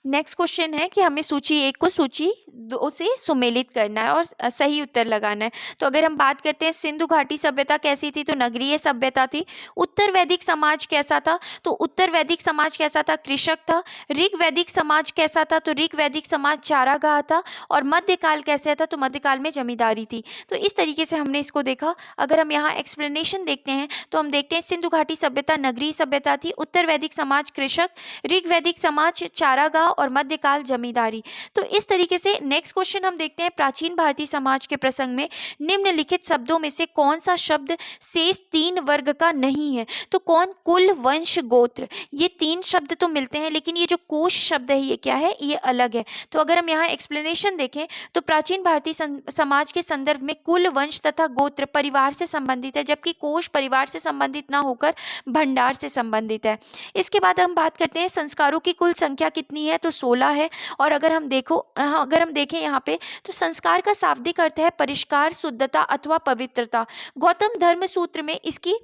नेक्स्ट क्वेश्चन है कि हमें सूची 1 को सूची 2 से सुमेलित करना है और सही उत्तर लगाना है। तो अगर हम बात करते हैं सिंधु घाटी सभ्यता कैसी थी? तो नगरीय सभ्यता थी। उत्तर वैदिक समाज कैसा था? तो उत्तर वैदिक समाज कैसा था? कृषक था। ऋग्वैदिक समाज कैसा था? तो ऋग्वैदिक समाज चारागाह था। और मध्यकाल कैसा था? तो मध्यकाल में जमींदारी थी। तो इस तरीके से हमने इसको देखा। अगर हम यहाँ एक्सप्लेनेशन देखते हैं तो हम देखते हैं सिंधु घाटी सभ्यता नगरीय सभ्यता थी, उत्तर वैदिक समाज कृषक, ऋग्वैदिक समाज चारागाह और मध्यकाल जमींदारी। तो इस तरीके से नेक्स्ट क्वेश्चन हम देखते हैं, प्राचीन भारतीय समाज के प्रसंग में निम्नलिखित शब्दों में से कौन सा शब्द शेष 3 वर्ग का नहीं है? तो कौन? कुल, वंश, गोत्र। ये 3 शब्द तो मिलते हैं, लेकिन ये जो कोश शब्द है ये क्या है? ये अलग है। तो अगर हम यहाँ एक्सप्लेनेशन देखें तो प्राचीन भारतीय समाज के संदर्भ में कुल, वंश तथा गोत्र परिवार से संबंधित है, जबकि कोश परिवार से संबंधित ना होकर भंडार से संबंधित है। इसके बाद हम बात करते हैं संस्कारों की कुल संख्या कितनी है तो 16 है। और अगर हम देखें यहाँ पे तो संस्कार का शाब्दिक अर्थ है परिष्कार, शुद्धता अथवा पवित्रता। गौतम धर्म सूत्र में इसकी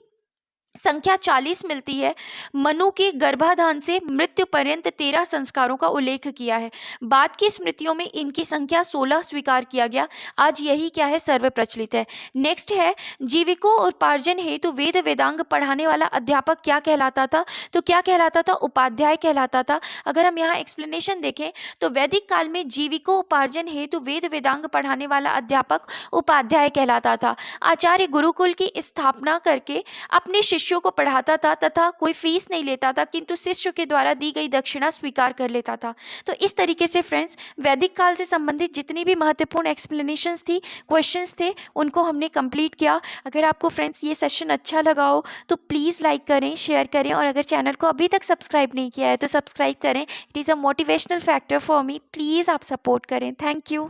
संख्या 40 मिलती है। मनु के गर्भाधान से मृत्यु पर्यंत 13 संस्कारों का उल्लेख किया है। बाद की स्मृतियों में इनकी संख्या 16 स्वीकार किया गया। आज यही क्या है, सर्व प्रचलित है। नेक्स्ट है जीविको और उपार्जन हेतु वेद वेदांग पढ़ाने वाला अध्यापक क्या कहलाता था? तो क्या कहलाता था? उपाध्याय कहलाता था। अगर हम यहाँ एक्सप्लेनेशन देखें तो वैदिक काल में जीविको उपार्जन हेतु वेद वेदांग पढ़ाने वाला अध्यापक उपाध्याय कहलाता था। आचार्य गुरुकुल की स्थापना करके अपने शिष्यों को पढ़ाता था तथा कोई फीस नहीं लेता था, किंतु शिष्य के द्वारा दी गई दक्षिणा स्वीकार कर लेता था। तो इस तरीके से फ्रेंड्स वैदिक काल से संबंधित जितनी भी महत्वपूर्ण एक्सप्लेनेशंस थी, क्वेश्चंस थे, उनको हमने कंप्लीट किया। अगर आपको फ्रेंड्स ये सेशन अच्छा लगा हो तो प्लीज़ लाइक करें, शेयर करें, और अगर चैनल को अभी तक सब्सक्राइब नहीं किया है तो सब्सक्राइब करें। It is a motivational factor for me. Please आप सपोर्ट करें। Thank you.